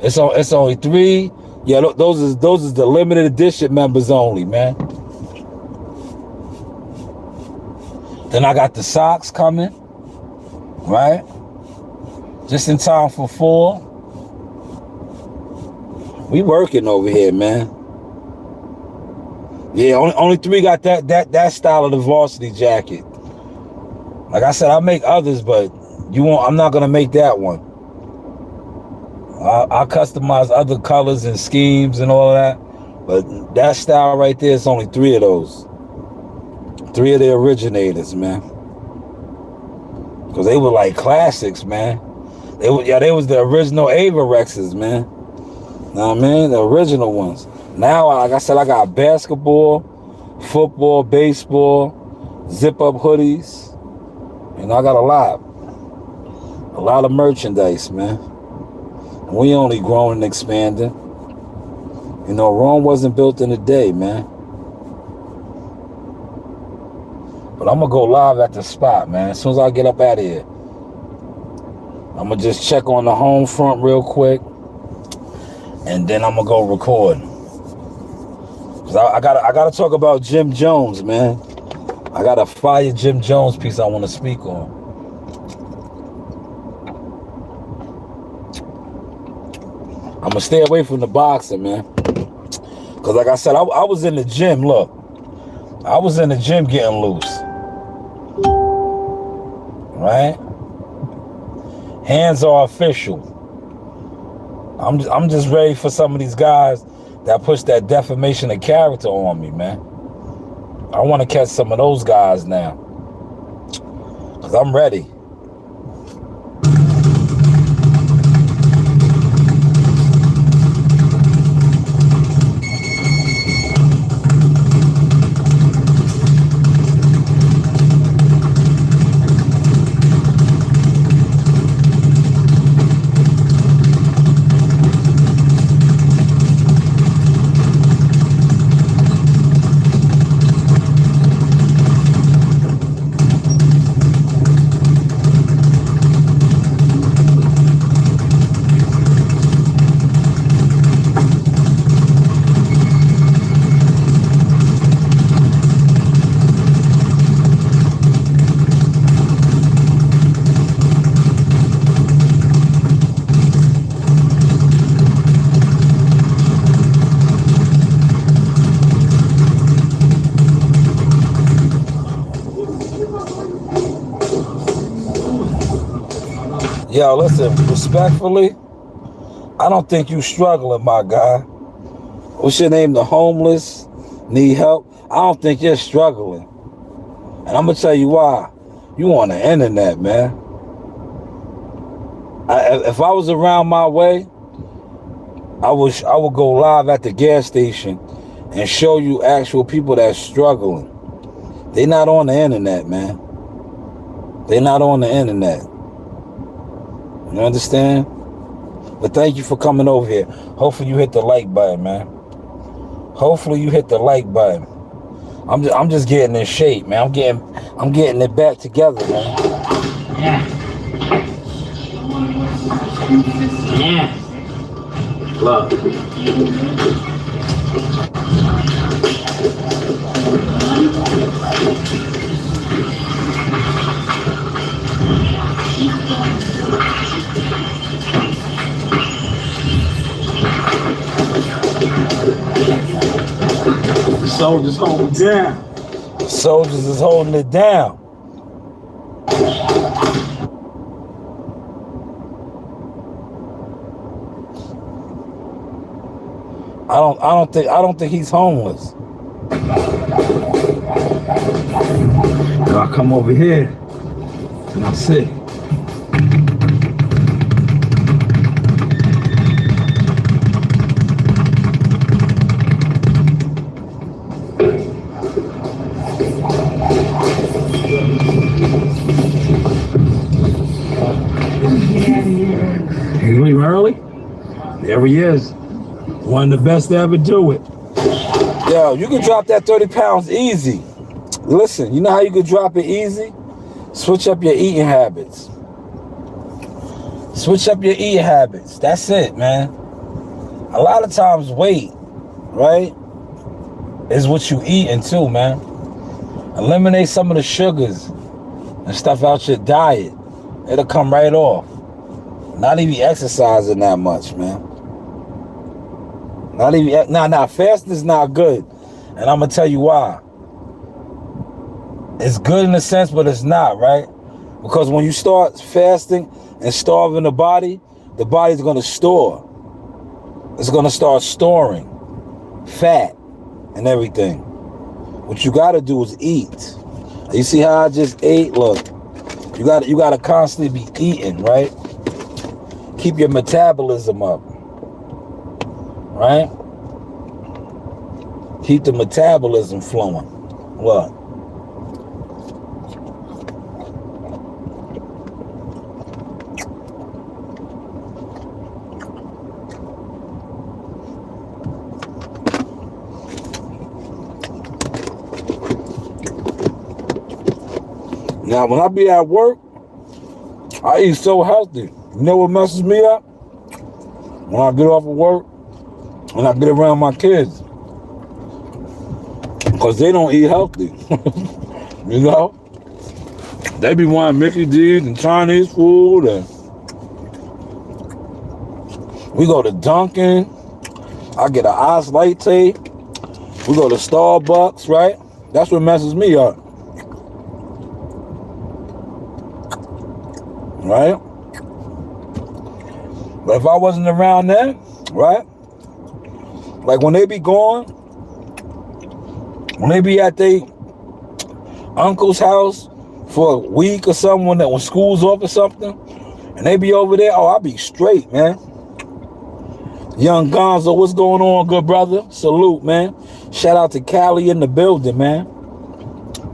It's only 3. Yeah, those is the limited edition members only, man. Then I got the socks coming, right? Just in time for 4. We working over here, man. Yeah, only 3 got that style of the varsity jacket. Like I said, I'll make others, but I'm not gonna make that one. I'll customize other colors and schemes and all of that. But that style right there is only 3 of those. 3 of the originators, man. Because they were like classics, man. They was the original Avorexes, man. Know what I mean? The original ones. Now, like I said, I got basketball, football, baseball, zip-up hoodies. And I got a lot of merchandise, man. We only growing and expanding. You know, Rome wasn't built in a day, man. But I'm going to go live at the spot, man. As soon as I get up out of here, I'm going to just check on the home front real quick. and then I'm gonna go record. Cause I gotta talk about Jim Jones, man. I got a fire Jim Jones piece I want to speak on. I'm gonna stay away from the boxing, man. Cause like I said, I was in the gym. Look, I was in the gym getting loose. Right? Hands are official. I'm just ready for some of these guys that push that defamation of character on me, man. I want to catch some of those guys now. Cause I'm ready. Yo, listen, respectfully, I don't think you struggling, my guy. What's your name? The homeless? Need help? I don't think you're struggling. And I'm going to tell you why. You on the internet, man. If I was around my way, I would go live at the gas station and show you actual people that's struggling. They not on the internet, man. They not on the internet. You understand? But thank you for coming over here. Hopefully you hit the like button, man. Hopefully you hit the like button. I'm just getting in shape, man. I'm getting it back together, man. Yeah. Look. The soldiers holding it down. The soldiers is holding it down. I don't think he's homeless. If I come over here and I see. He's leaving early? There he is. One of the best to ever do it. Yo, you can drop that 30 pounds easy. Listen, you know how you can drop it easy? Switch up your eating habits. Switch up your eating habits. That's it, man. A lot of times weight, right, is what you eating too, man. Eliminate some of the sugars and stuff out your diet. It'll come right off. Not even exercising that much, man. Not even, fasting is not good. And I'm going to tell you why. It's good in a sense, but it's not, right? Because when you start fasting and starving the body's going to store. It's going to start storing fat and everything. What you got to do is eat. You see how I just ate? Look, you got to constantly be eating, right? Keep your metabolism up. Right? Keep the metabolism flowing. What? Now, when I be at work, I eat so healthy. You know what messes me up? When I get off of work, when I get around my kids, because they don't eat healthy. You know? They be wanting Mickey D's and Chinese food, and we go to Dunkin'. I get an ice latte. We go to Starbucks, right? That's what messes me up. Right? But if I wasn't around there, right? Like when they be gone, when they be at their uncle's house for a week or something, when school's off or something, and they be over there, oh, I'll be straight, man. Young Gonzo, what's going on, good brother? Salute, man. Shout out to Cali in the building, man.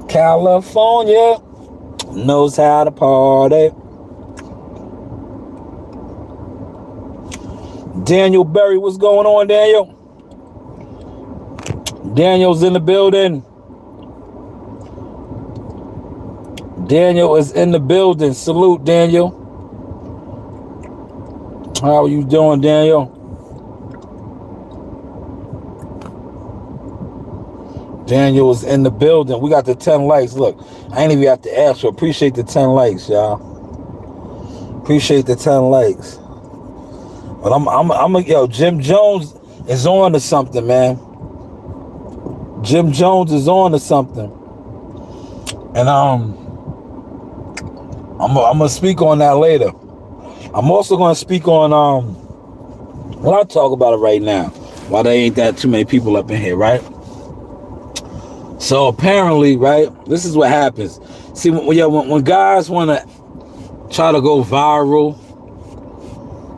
California knows how to party. Daniel Berry, what's going on, Daniel? Daniel's in the building. Daniel is in the building. Salute, Daniel. How are you doing, Daniel? Daniel is in the building. We got the 10 likes. Look, I ain't even have to ask, so appreciate the 10 likes, y'all. Appreciate the 10 likes. But yo, Jim Jones is on to something, man. Jim Jones is on to something. And I'm gonna speak on that later. I'm also gonna speak on well, I'll talk about it right now. Why there ain't that too many people up in here, right? So apparently, right, this is what happens. See, when guys want to try to go viral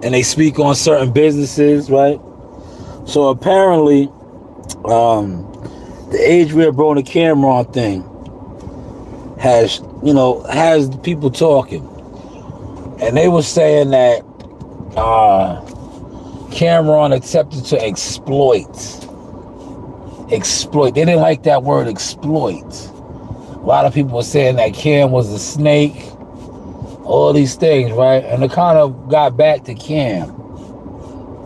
and they speak on certain businesses, right? So apparently, the Adrian Broner Cameron thing has people talking, and they were saying that Cameron attempted to exploit. They didn't like that word, exploit. A lot of people were saying that Cam was a snake, all these things, right? And it kind of got back to Cam.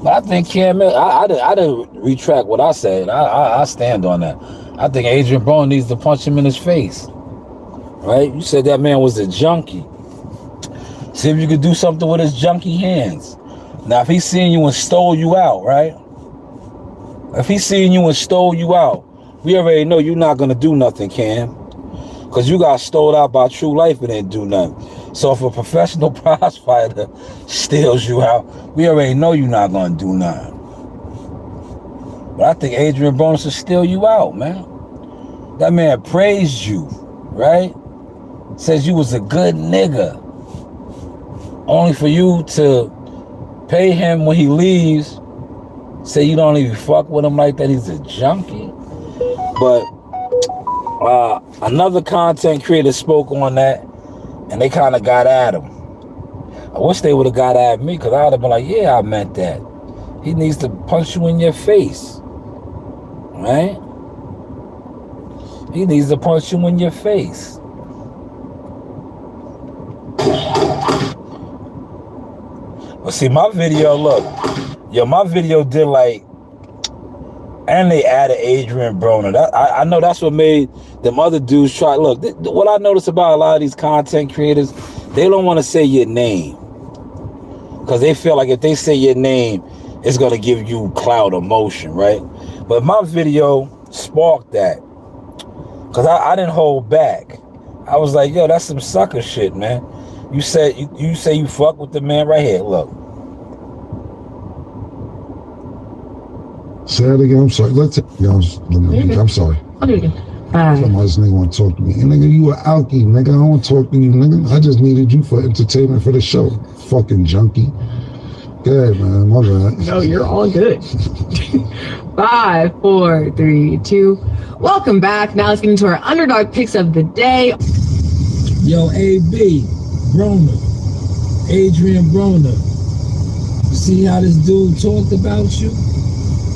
But I think Cam, I didn't retract what I said. I stand on that. I think Adrian Broner needs to punch him in his face, right? You said that man was a junkie. See if you could do something with his junkie hands. Now, if he's seen you and stole you out, right? If he's seeing you and stole you out, we already know you're not going to do nothing, Cam. Because you got stole out by True Life and didn't do nothing. So if a professional prize fighter steals you out, we already know you're not going to do nothing. But I think Adrian Broner should steal you out, man. That man praised you, right? Says you was a good nigga. Only for you to pay him when he leaves. Say you don't even fuck with him like that. He's a junkie. But another content creator spoke on that, and they kind of got at him. I wish they would have got at me, because I would have been like, yeah, I meant that. He needs to punch you in your face. Right? He needs to punch you in your face. But see, my video, look. Yo, my video did like, and they added Adrian Broner. I know that's what made them other dudes try. Look, what I notice about a lot of these content creators, they don't want to say your name. Because they feel like if they say your name, it's going to give you clout or motion, right? But my video sparked that. Because I didn't hold back. I was like, yo, that's some sucker shit, man. You say you fuck with the man right here. Look. Say it again. I'm sorry. I'm sorry. Somebody's nigga want to talk to me. And nigga, you a alky, nigga. I don't want to talk to you, nigga. I just needed you for entertainment for the show. Fucking junkie. Good, man. My bad. No, you're all good. 5, 4, 3, 2. Welcome back. Now let's get into our underdog picks of the day. Yo, AB, Broner, Adrian Broner. You see how this dude talked about you?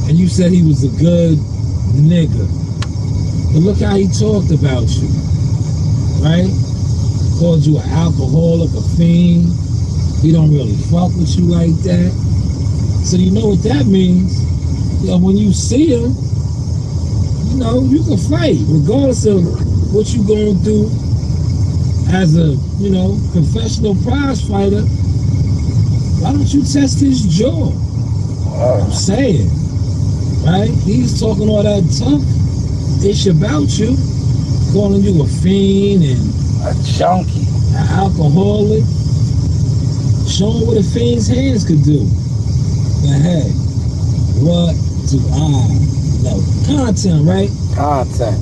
And you said he was a good nigga. But look how he talked about you, right? Called you an alcoholic, a fiend. He don't really fuck with you like that. So you know what that means? when you see him, you can fight regardless of what you going through as a, professional prize fighter. Why don't you test his jaw? I'm saying, right? He's talking all that tough ish about you, calling you a fiend and A junkie. an alcoholic. Show him what a fiend's hands could do. But hey, what do I know? Content, right? Content.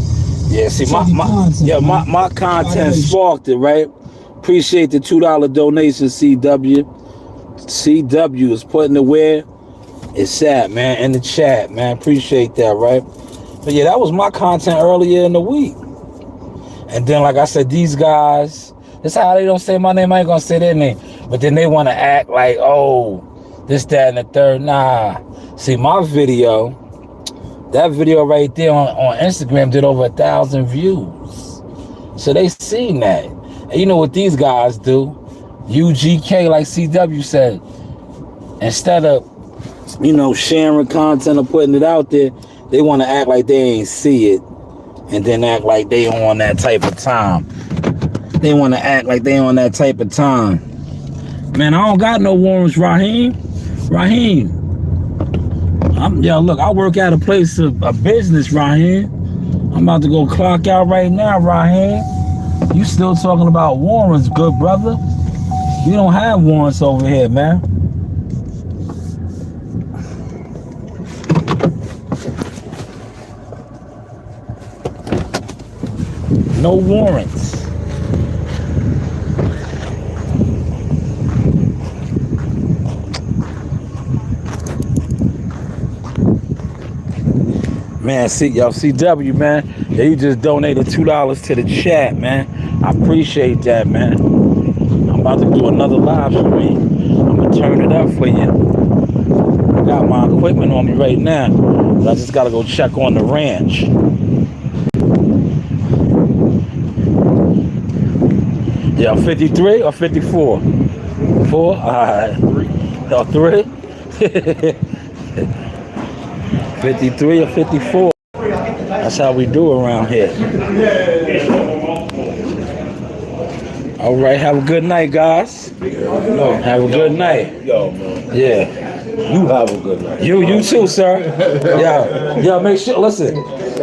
Yeah, see, Check the content, my content Violation. sparked it, right? Appreciate the $2 donation, CW. CW is putting it where it's at, man, in the chat, man. Appreciate that, right? But yeah, that was my content earlier in the week. And then, like I said, these guys, that's how they don't say my name. I ain't gonna say their name. But then they want to act like, oh, this, that, and the third. Nah. See, my video, that video right there on Instagram did over 1,000 views. So they seen that. And you know what these guys do? UGK, like CW said, instead of, sharing content or putting it out there, they want to act like they ain't see it and then act like they on that type of time. They want to act like they on that type of time. Man, I don't got no warrants, Raheem. Look, I work at a place of business, Raheem. I'm about to go clock out right now, Raheem. You still talking about warrants, good brother? We don't have warrants over here, man. No warrants. Man, see, y'all, CW, man. Yeah, you just donated $2 to the chat, man. I appreciate that, man. I'm about to do another live stream. I'm gonna turn it up for you. I got my equipment on me right now, but I just gotta go check on the ranch. Yeah, 53 or 54? 4? All right. 3? 53 or 54. That's how we do around here. All right, have a good night, guys. Have a good night. Yeah. You have a good night. You too, sir. Yeah, make sure, listen.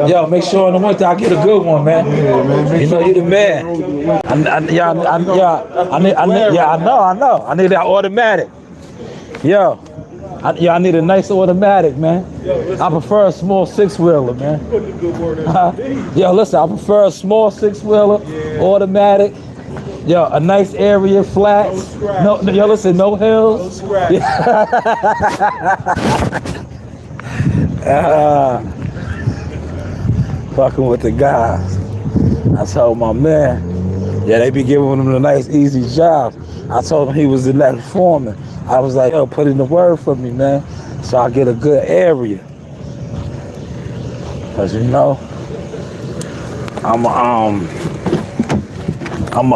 Yo, make sure in the winter I get a good one, man. You know, you the man. I know. I need that automatic. I need a nice automatic, man. I prefer a small 6-wheeler, man. Listen, I prefer a small 6-wheeler, automatic. A nice area, flats. No, listen, no hills. Fucking with the guys. I told my man, they be giving him the nice, easy jobs. I told him he was the next foreman. I was like, put in the word for me, man, so I get a good area. Cause I'm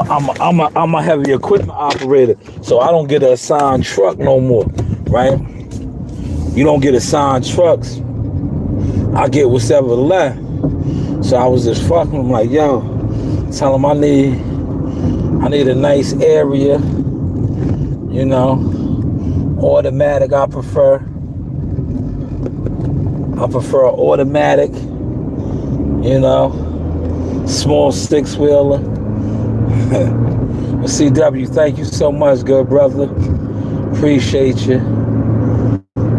a heavy equipment operator, so I don't get an assigned truck no more, right? You don't get assigned trucks. I get whatever left. So I was just fucking him like, tell him I need a nice area, automatic I prefer automatic, small 6-wheeler. CW, thank you so much, good brother. Appreciate you.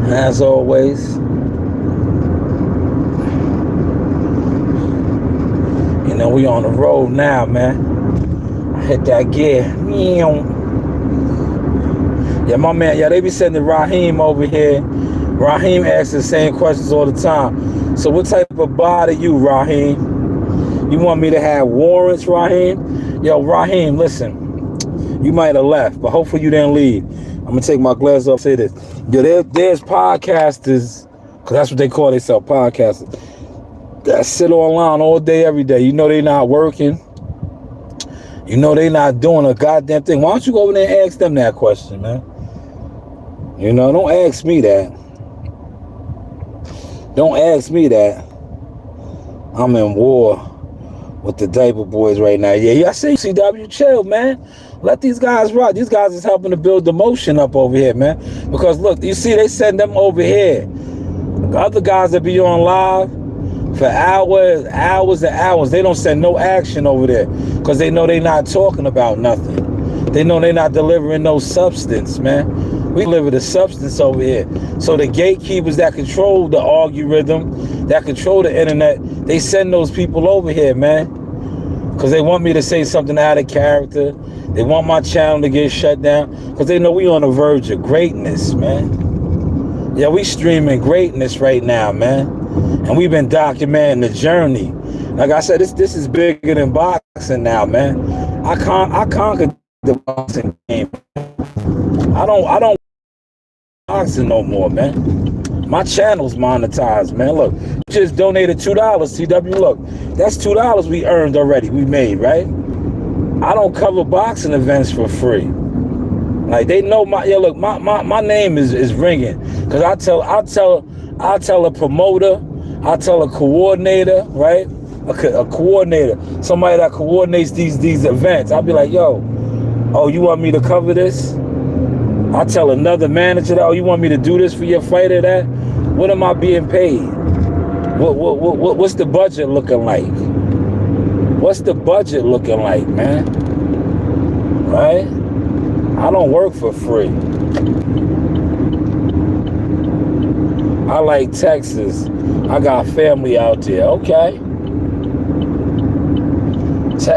As always. We on the road now, man. I hit that gear. Yeah, my man, they be sending Raheem over here. Raheem asks the same questions all the time. So what type of body you, Raheem? You want me to have warrants, Raheem? Raheem, listen. You might have left, but hopefully you didn't leave. I'm gonna take my glasses off and say this. There's podcasters, because that's what they call themselves, podcasters, that sit online all day, every day. They not working. They not doing a goddamn thing. Why don't you go over there and ask them that question, man? Don't ask me that. Don't ask me that. I'm in war with the diaper boys right now. Yeah, I see CW, chill, man. Let these guys rock. These guys is helping to build the motion up over here, man. Because look, you see, they send them over here. The other guys that be on live for hours and hours, they don't send no action over there because they know they not talking about nothing. They know they not delivering no substance, man. We deliver the substance over here. So the gatekeepers that control the algorithm, that control the internet, they send those people over here, man. Because they want me to say something out of character. They want my channel to get shut down. Because they know we on the verge of greatness, man. Yeah, we streaming greatness right now, man. And we've been documenting the journey. Like I said, this is bigger than boxing now, man. I conquered the boxing game. I don't boxing no more, man. My channel's monetized, man. Look, just donated $2, CW. Look, that's $2 we earned already. We made, right? I don't cover boxing events for free. Like they know my name is ringing. Cause I'll tell a promoter, I'll tell a coordinator, right? A coordinator, somebody that coordinates these events. I'll be like, yo, oh, you want me to cover this? I'll tell another manager that, oh, you want me to do this for your fighter? That? What am I being paid? What's the budget looking like? What's the budget looking like, man? Right? I don't work for free. I like Texas. I got family out there. Okay.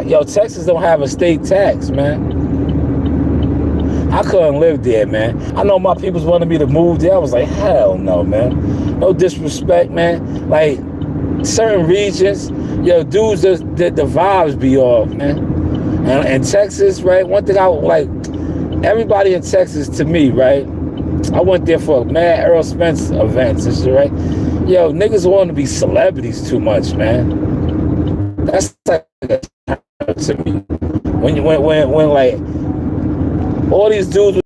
Yo, Texas don't have a state tax, man. I couldn't live there, man. I know my peoples wanted me to move there. I was like, hell no, man. No disrespect, man. Like, certain regions, yo, dudes, the vibes be off, man. And Texas, right? One thing I like, everybody in Texas, to me, right? I went there for mad Errol Spence events and shit, right? Yo, niggas want to be celebrities too much, man. That's like to me. When like all these dudes,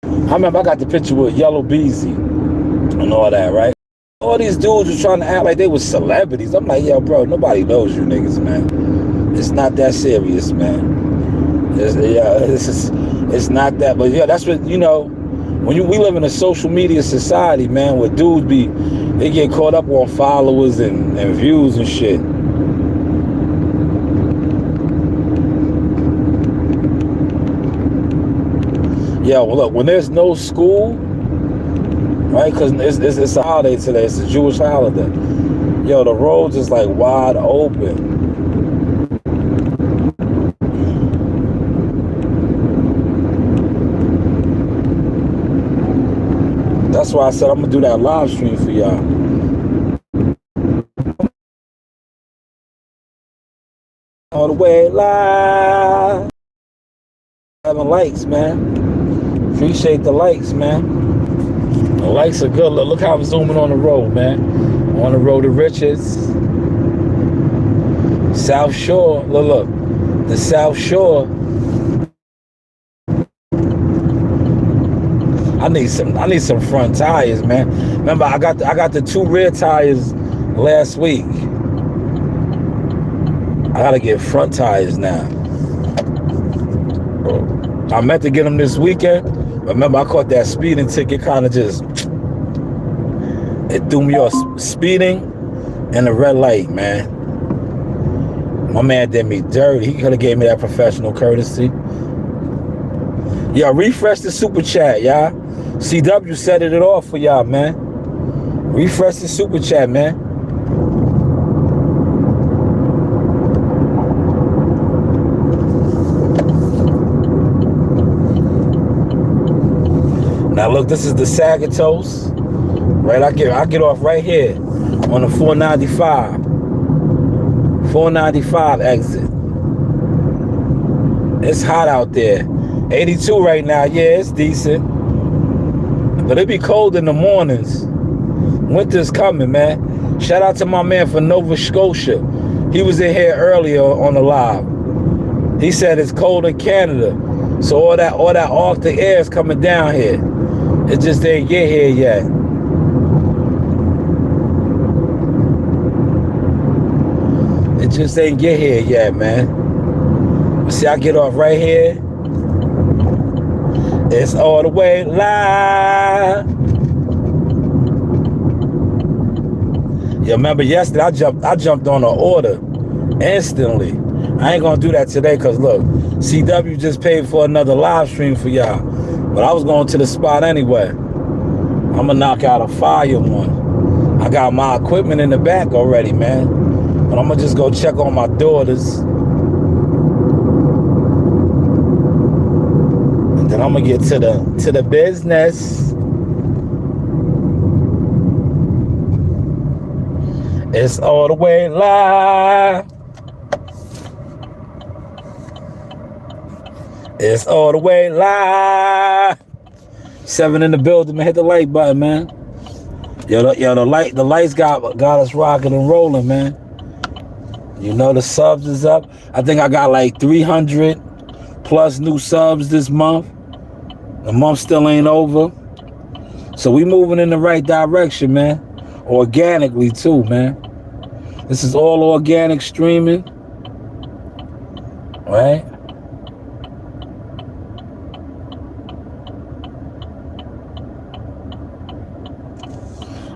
I remember I got the picture with Yellow Beezy and all that, right? All these dudes were trying to act like they were celebrities. I'm like, yo, bro, nobody knows you niggas, man. It's not that serious, man. It's not that, but yeah, that's what, you know, we live in a social media society, man, where dudes they get caught up on followers and views and shit. Yeah, well, look, when there's no school, right, because it's a holiday today, it's a Jewish holiday. Yo, the roads is like wide open. That's why I said I'm gonna do that live stream for y'all. All the way live. Having likes, man. Appreciate the likes, man. The likes are good. Look how I'm zooming on the road, man. On the road to riches. South Shore. Look. The South Shore. I need some front tires, man. Remember, I got the 2 rear tires last week. I gotta get front tires now. I meant to get them this weekend. Remember, I caught that speeding ticket, kind of just, it threw me off. Speeding and the red light, man. My man did me dirty. He could have gave me that professional courtesy. Y'all refresh the super chat, y'all. CW set it off for y'all, man. Refresh the super chat, man. Now look, this is the Sagatos, right? I get off right here on the 495 exit. It's hot out there. 82 right now. Yeah, it's decent, but it be cold in the mornings. Winter's coming, man. Shout out to my man from Nova Scotia. He was in here earlier on the live. He said it's cold in Canada, so all that Arctic air is coming down here. It just didn't get here yet. It just ain't get here yet, man. See, I get off right here. It's all the way live. You remember yesterday I jumped on an order instantly. I ain't gonna do that today because look, CW just paid for another live stream for y'all. But I was going to the spot anyway. I'm gonna knock out a fire one. I got my equipment in the back already, man. But I'm gonna just go check on my daughters. And then I'm gonna get to the business. It's all the way live. It's all the way live. 7 in the building, man. Hit the like button, man. Yo, the lights got us rocking and rolling, man. You know the subs is up. I think I got like 300 plus new subs this month. The month still ain't over. So we moving in the right direction, man. Organically too, man. This is all organic streaming. Right?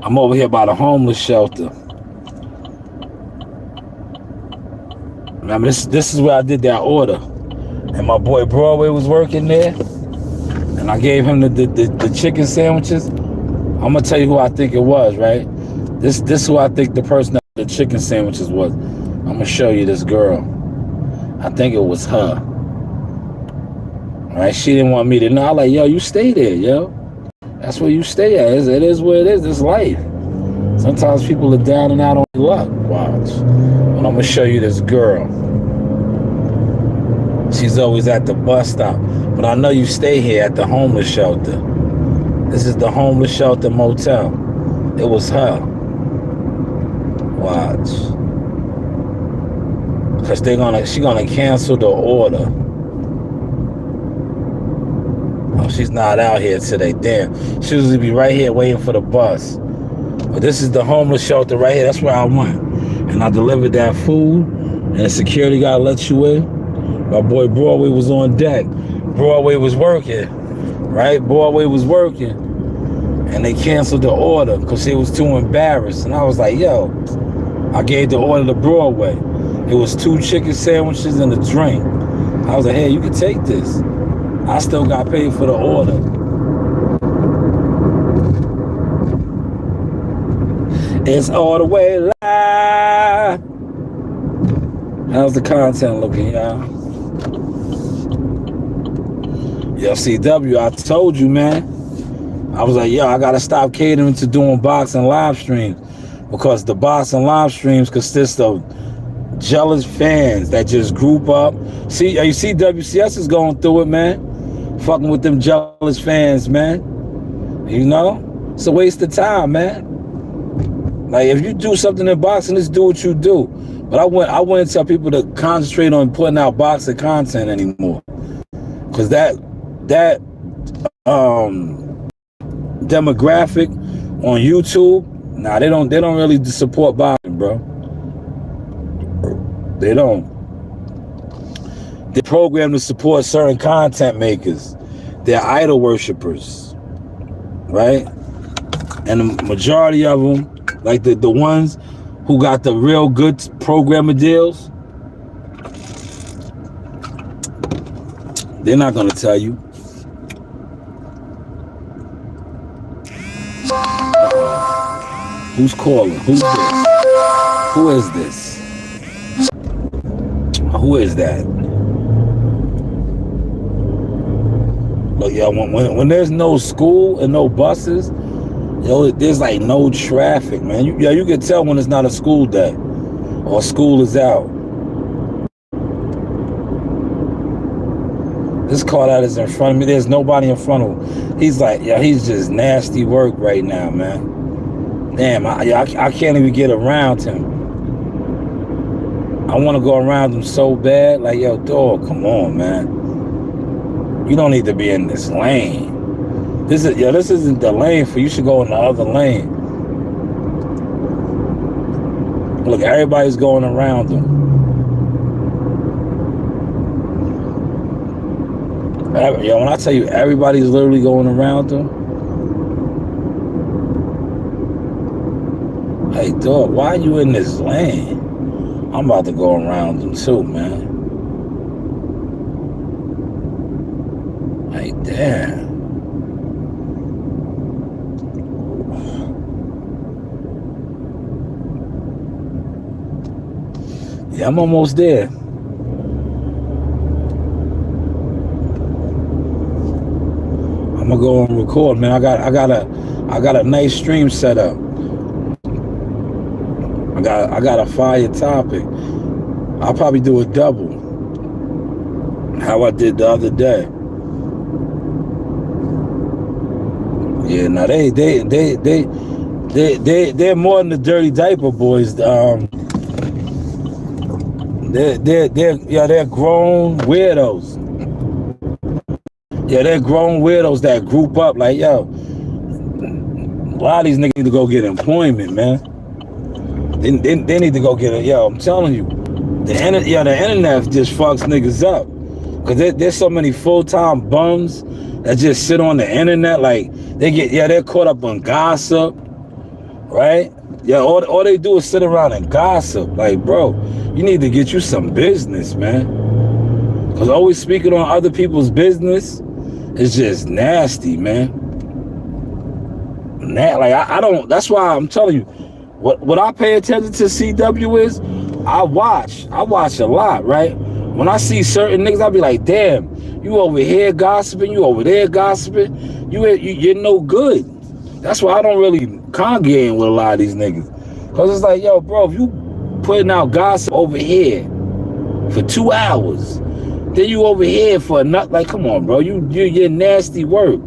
I'm over here by the homeless shelter. Remember, this is where I did that order. And my boy Broadway was working there. And I gave him the chicken sandwiches. I'm gonna tell you who I think it was, right? This is who I think the person that the chicken sandwiches was. I'm gonna show you this girl. I think it was her. Right? She didn't want me to know. I like, yo, you stay there, yo. That's where you stay at. It is where it is. It's life. Sometimes people are down and out on luck. Watch. And I'm gonna show you this girl. She's always at the bus stop. But I know you stay here at the homeless shelter. This is the homeless shelter motel. It was her. Watch. Cause she gonna cancel the order. Oh, she's not out here today. Damn. She usually be right here waiting for the bus. But this is the homeless shelter right here. That's where I went. And I delivered that food. And the security guy let you in. My boy Broadway was on deck. Broadway was working. Right? Broadway was working. And they canceled the order because she was too embarrassed. And I was like, yo, I gave the order to Broadway. It was 2 chicken sandwiches and a drink. I was like, hey, you can take this. I still got paid for the order. It's all the way live. How's the content looking, y'all? Yo, CW, I told you, man. I was like, yo, I gotta stop catering to doing boxing live streams because the boxing live streams consist of jealous fans that just group up. See, you see WCS is going through it, man. Fucking with them jealous fans, man. You know? It's a waste of time, man. Like, if you do something in boxing, just do what you do. But I wouldn't tell people to concentrate on putting out boxing content anymore. Because that demographic on YouTube, nah, they don't really support boxing, bro. They don't. They're programmed to support certain content makers. They're idol worshipers, right? And the majority of them, like the ones who got the real good programmer deals, they're not gonna tell you. Who's calling? Who's this? Who is this? Who is that? Look, yo, when there's no school and no buses, yo, there's like no traffic, man. You can tell when it's not a school day or school is out. This car that is in front of me, there's nobody in front of him. He's like, yeah, he's just nasty work right now, man. Damn, I can't even get around him. I want to go around him so bad. Like, yo, dog, come on, man. You don't need to be in this lane. This isn't the lane for you. You should go in the other lane. Look, everybody's going around him. Yo, when I tell you everybody's literally going around him. Hey, dog, why are you in this lane? I'm about to go around him too, man. Hey, damn. Yeah, I'm almost there. I'm gonna go and record, man. I got a nice stream set up. I got a fire topic. I'll probably do a double. How I did the other day. Yeah, now they're more than the dirty diaper boys. They're grown weirdos. Yeah, they're grown weirdos that group up like, yo, a lot of these niggas need to go get employment, man. They need to go get it. Yo, I'm telling you, the internet just fucks niggas up. Cause there's so many full-time bums that just sit on the internet, like they're caught up on gossip, right? Yeah, all they do is sit around and gossip. Like, bro, you need to get you some business, man. Cause always speaking on other people's business is just nasty, man. I don't. That's why I'm telling you, what I pay attention to CW is, I watch a lot, right? When I see certain niggas, I'll be like, damn, you over here gossiping, you over there gossiping, you're no good. That's why I don't really congregate with a lot of these niggas. Cause it's like, yo, bro, if you putting out gossip over here for 2 hours, then you over here for not, like, come on, bro, you're nasty work.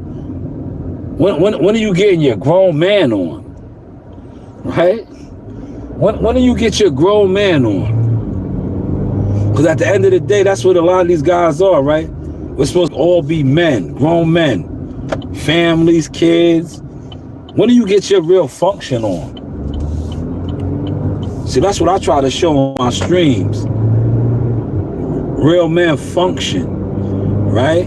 When are you getting your grown man on? Right? When do you get your grown man on? Because at the end of the day, that's what a lot of these guys are, right? We're supposed to all be men, grown men, families, kids. When do you get your real function on? See, that's what I try to show on my streams. Real man function, right?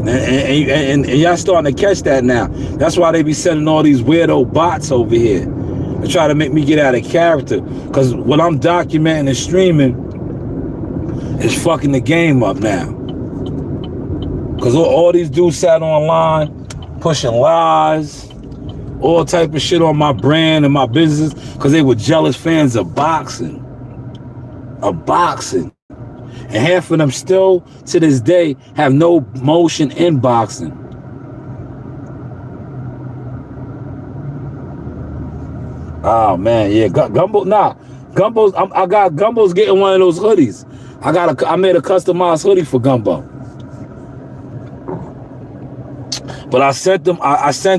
And y'all starting to catch that now. That's why they be sending all these weirdo bots over here to try to make me get out of character. Because what I'm documenting and streaming is fucking the game up now. Because all these dudes sat online pushing lies, all type of shit on my brand and my business because they were jealous fans of boxing. And half of them still, to this day, have no motion in boxing. Oh, man, yeah. Gumbo's I got Gumbo's getting one of those hoodies. I made a customized hoodie for Gumbo. But I sent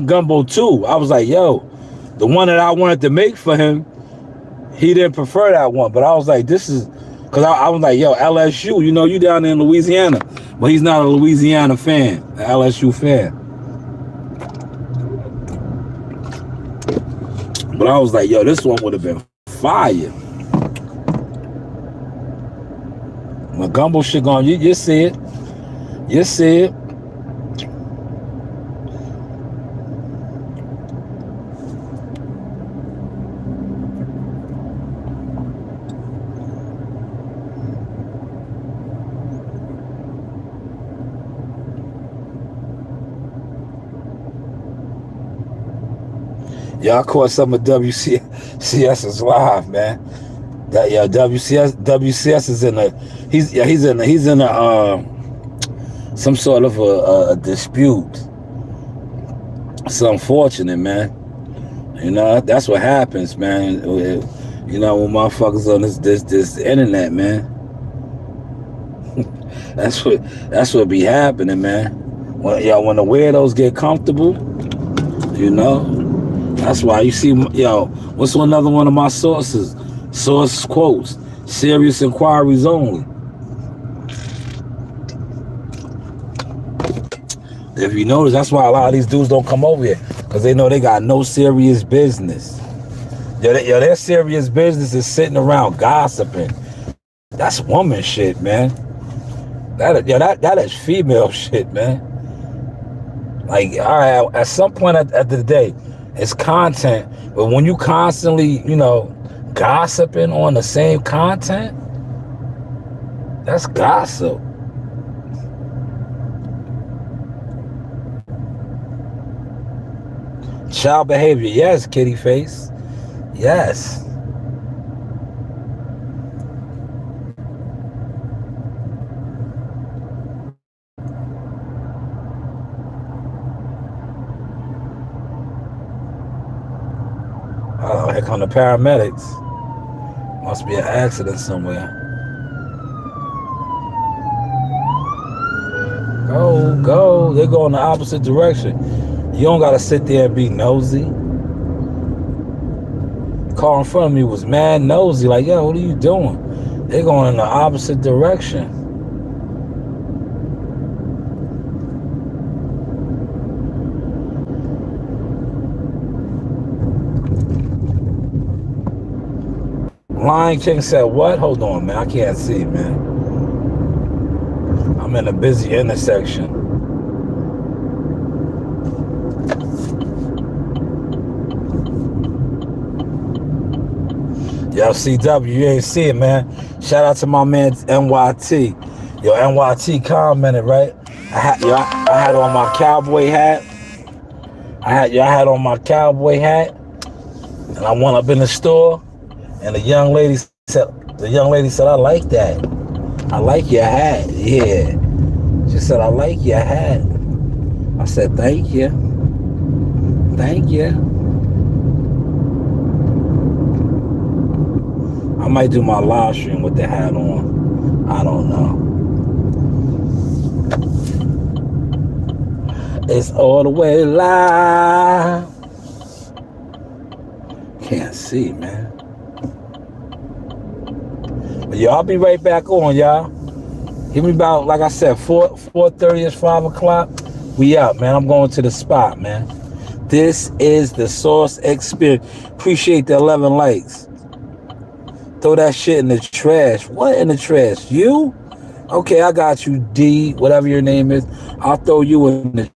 Gumbo two. I was like, yo, the one that I wanted to make for him, he didn't prefer that one. But I was like, this is, because I was like, yo, LSU, you know, you down there in Louisiana. But he's not a Louisiana fan, an LSU fan. But I was like, yo, this one would have been fire. My Gumbo shit going, you see it. You see it. Y'all caught some of WCS's live, man. That WCS is in he's in a some sort of a dispute. It's unfortunate, man. You know, that's what happens, man. You know, when motherfuckers on this internet, man. that's what be happening, man. When the weirdos get comfortable, you know. That's why you see, yo, what's another one of my sources? Source quotes, serious inquiries only. If you notice, that's why a lot of these dudes don't come over here, because they know they got no serious business. Their serious business is sitting around gossiping. That's woman shit, man. That is female shit, man. Like, all right, at some point at the end of the day, it's content. But when you constantly, gossiping on the same content, that's gossip. Child behavior, yes, kitty face. Yes. Oh, here come the paramedics. Must be an accident somewhere. Go. They go in the opposite direction. You don't gotta sit there and be nosy. The car in front of me was mad nosy, like, yo, what are you doing? They're going in the opposite direction. Lion King said, what? Hold on, man. I can't see, man. I'm in a busy intersection. Yo, CW, you ain't see it, man. Shout out to my man NYT. Yo, NYT commented, right? I had on my cowboy hat. I had on my cowboy hat. And I went up in the store. And the young lady said, I like that. I like your hat. Yeah. She said, I like your hat. I said, thank you. Thank you. I might do my live stream with the hat on. I don't know. It's all the way live. Can't see, man. But yo, I'll be right back on, y'all. Give me about, like I said, 4:30ish, 5 o'clock. We out, man. I'm going to the spot, man. This is the Source Experience. Appreciate the 11 likes. Throw that shit in the trash. What in the trash? You? Okay, I got you, D, whatever your name is. I'll throw you in the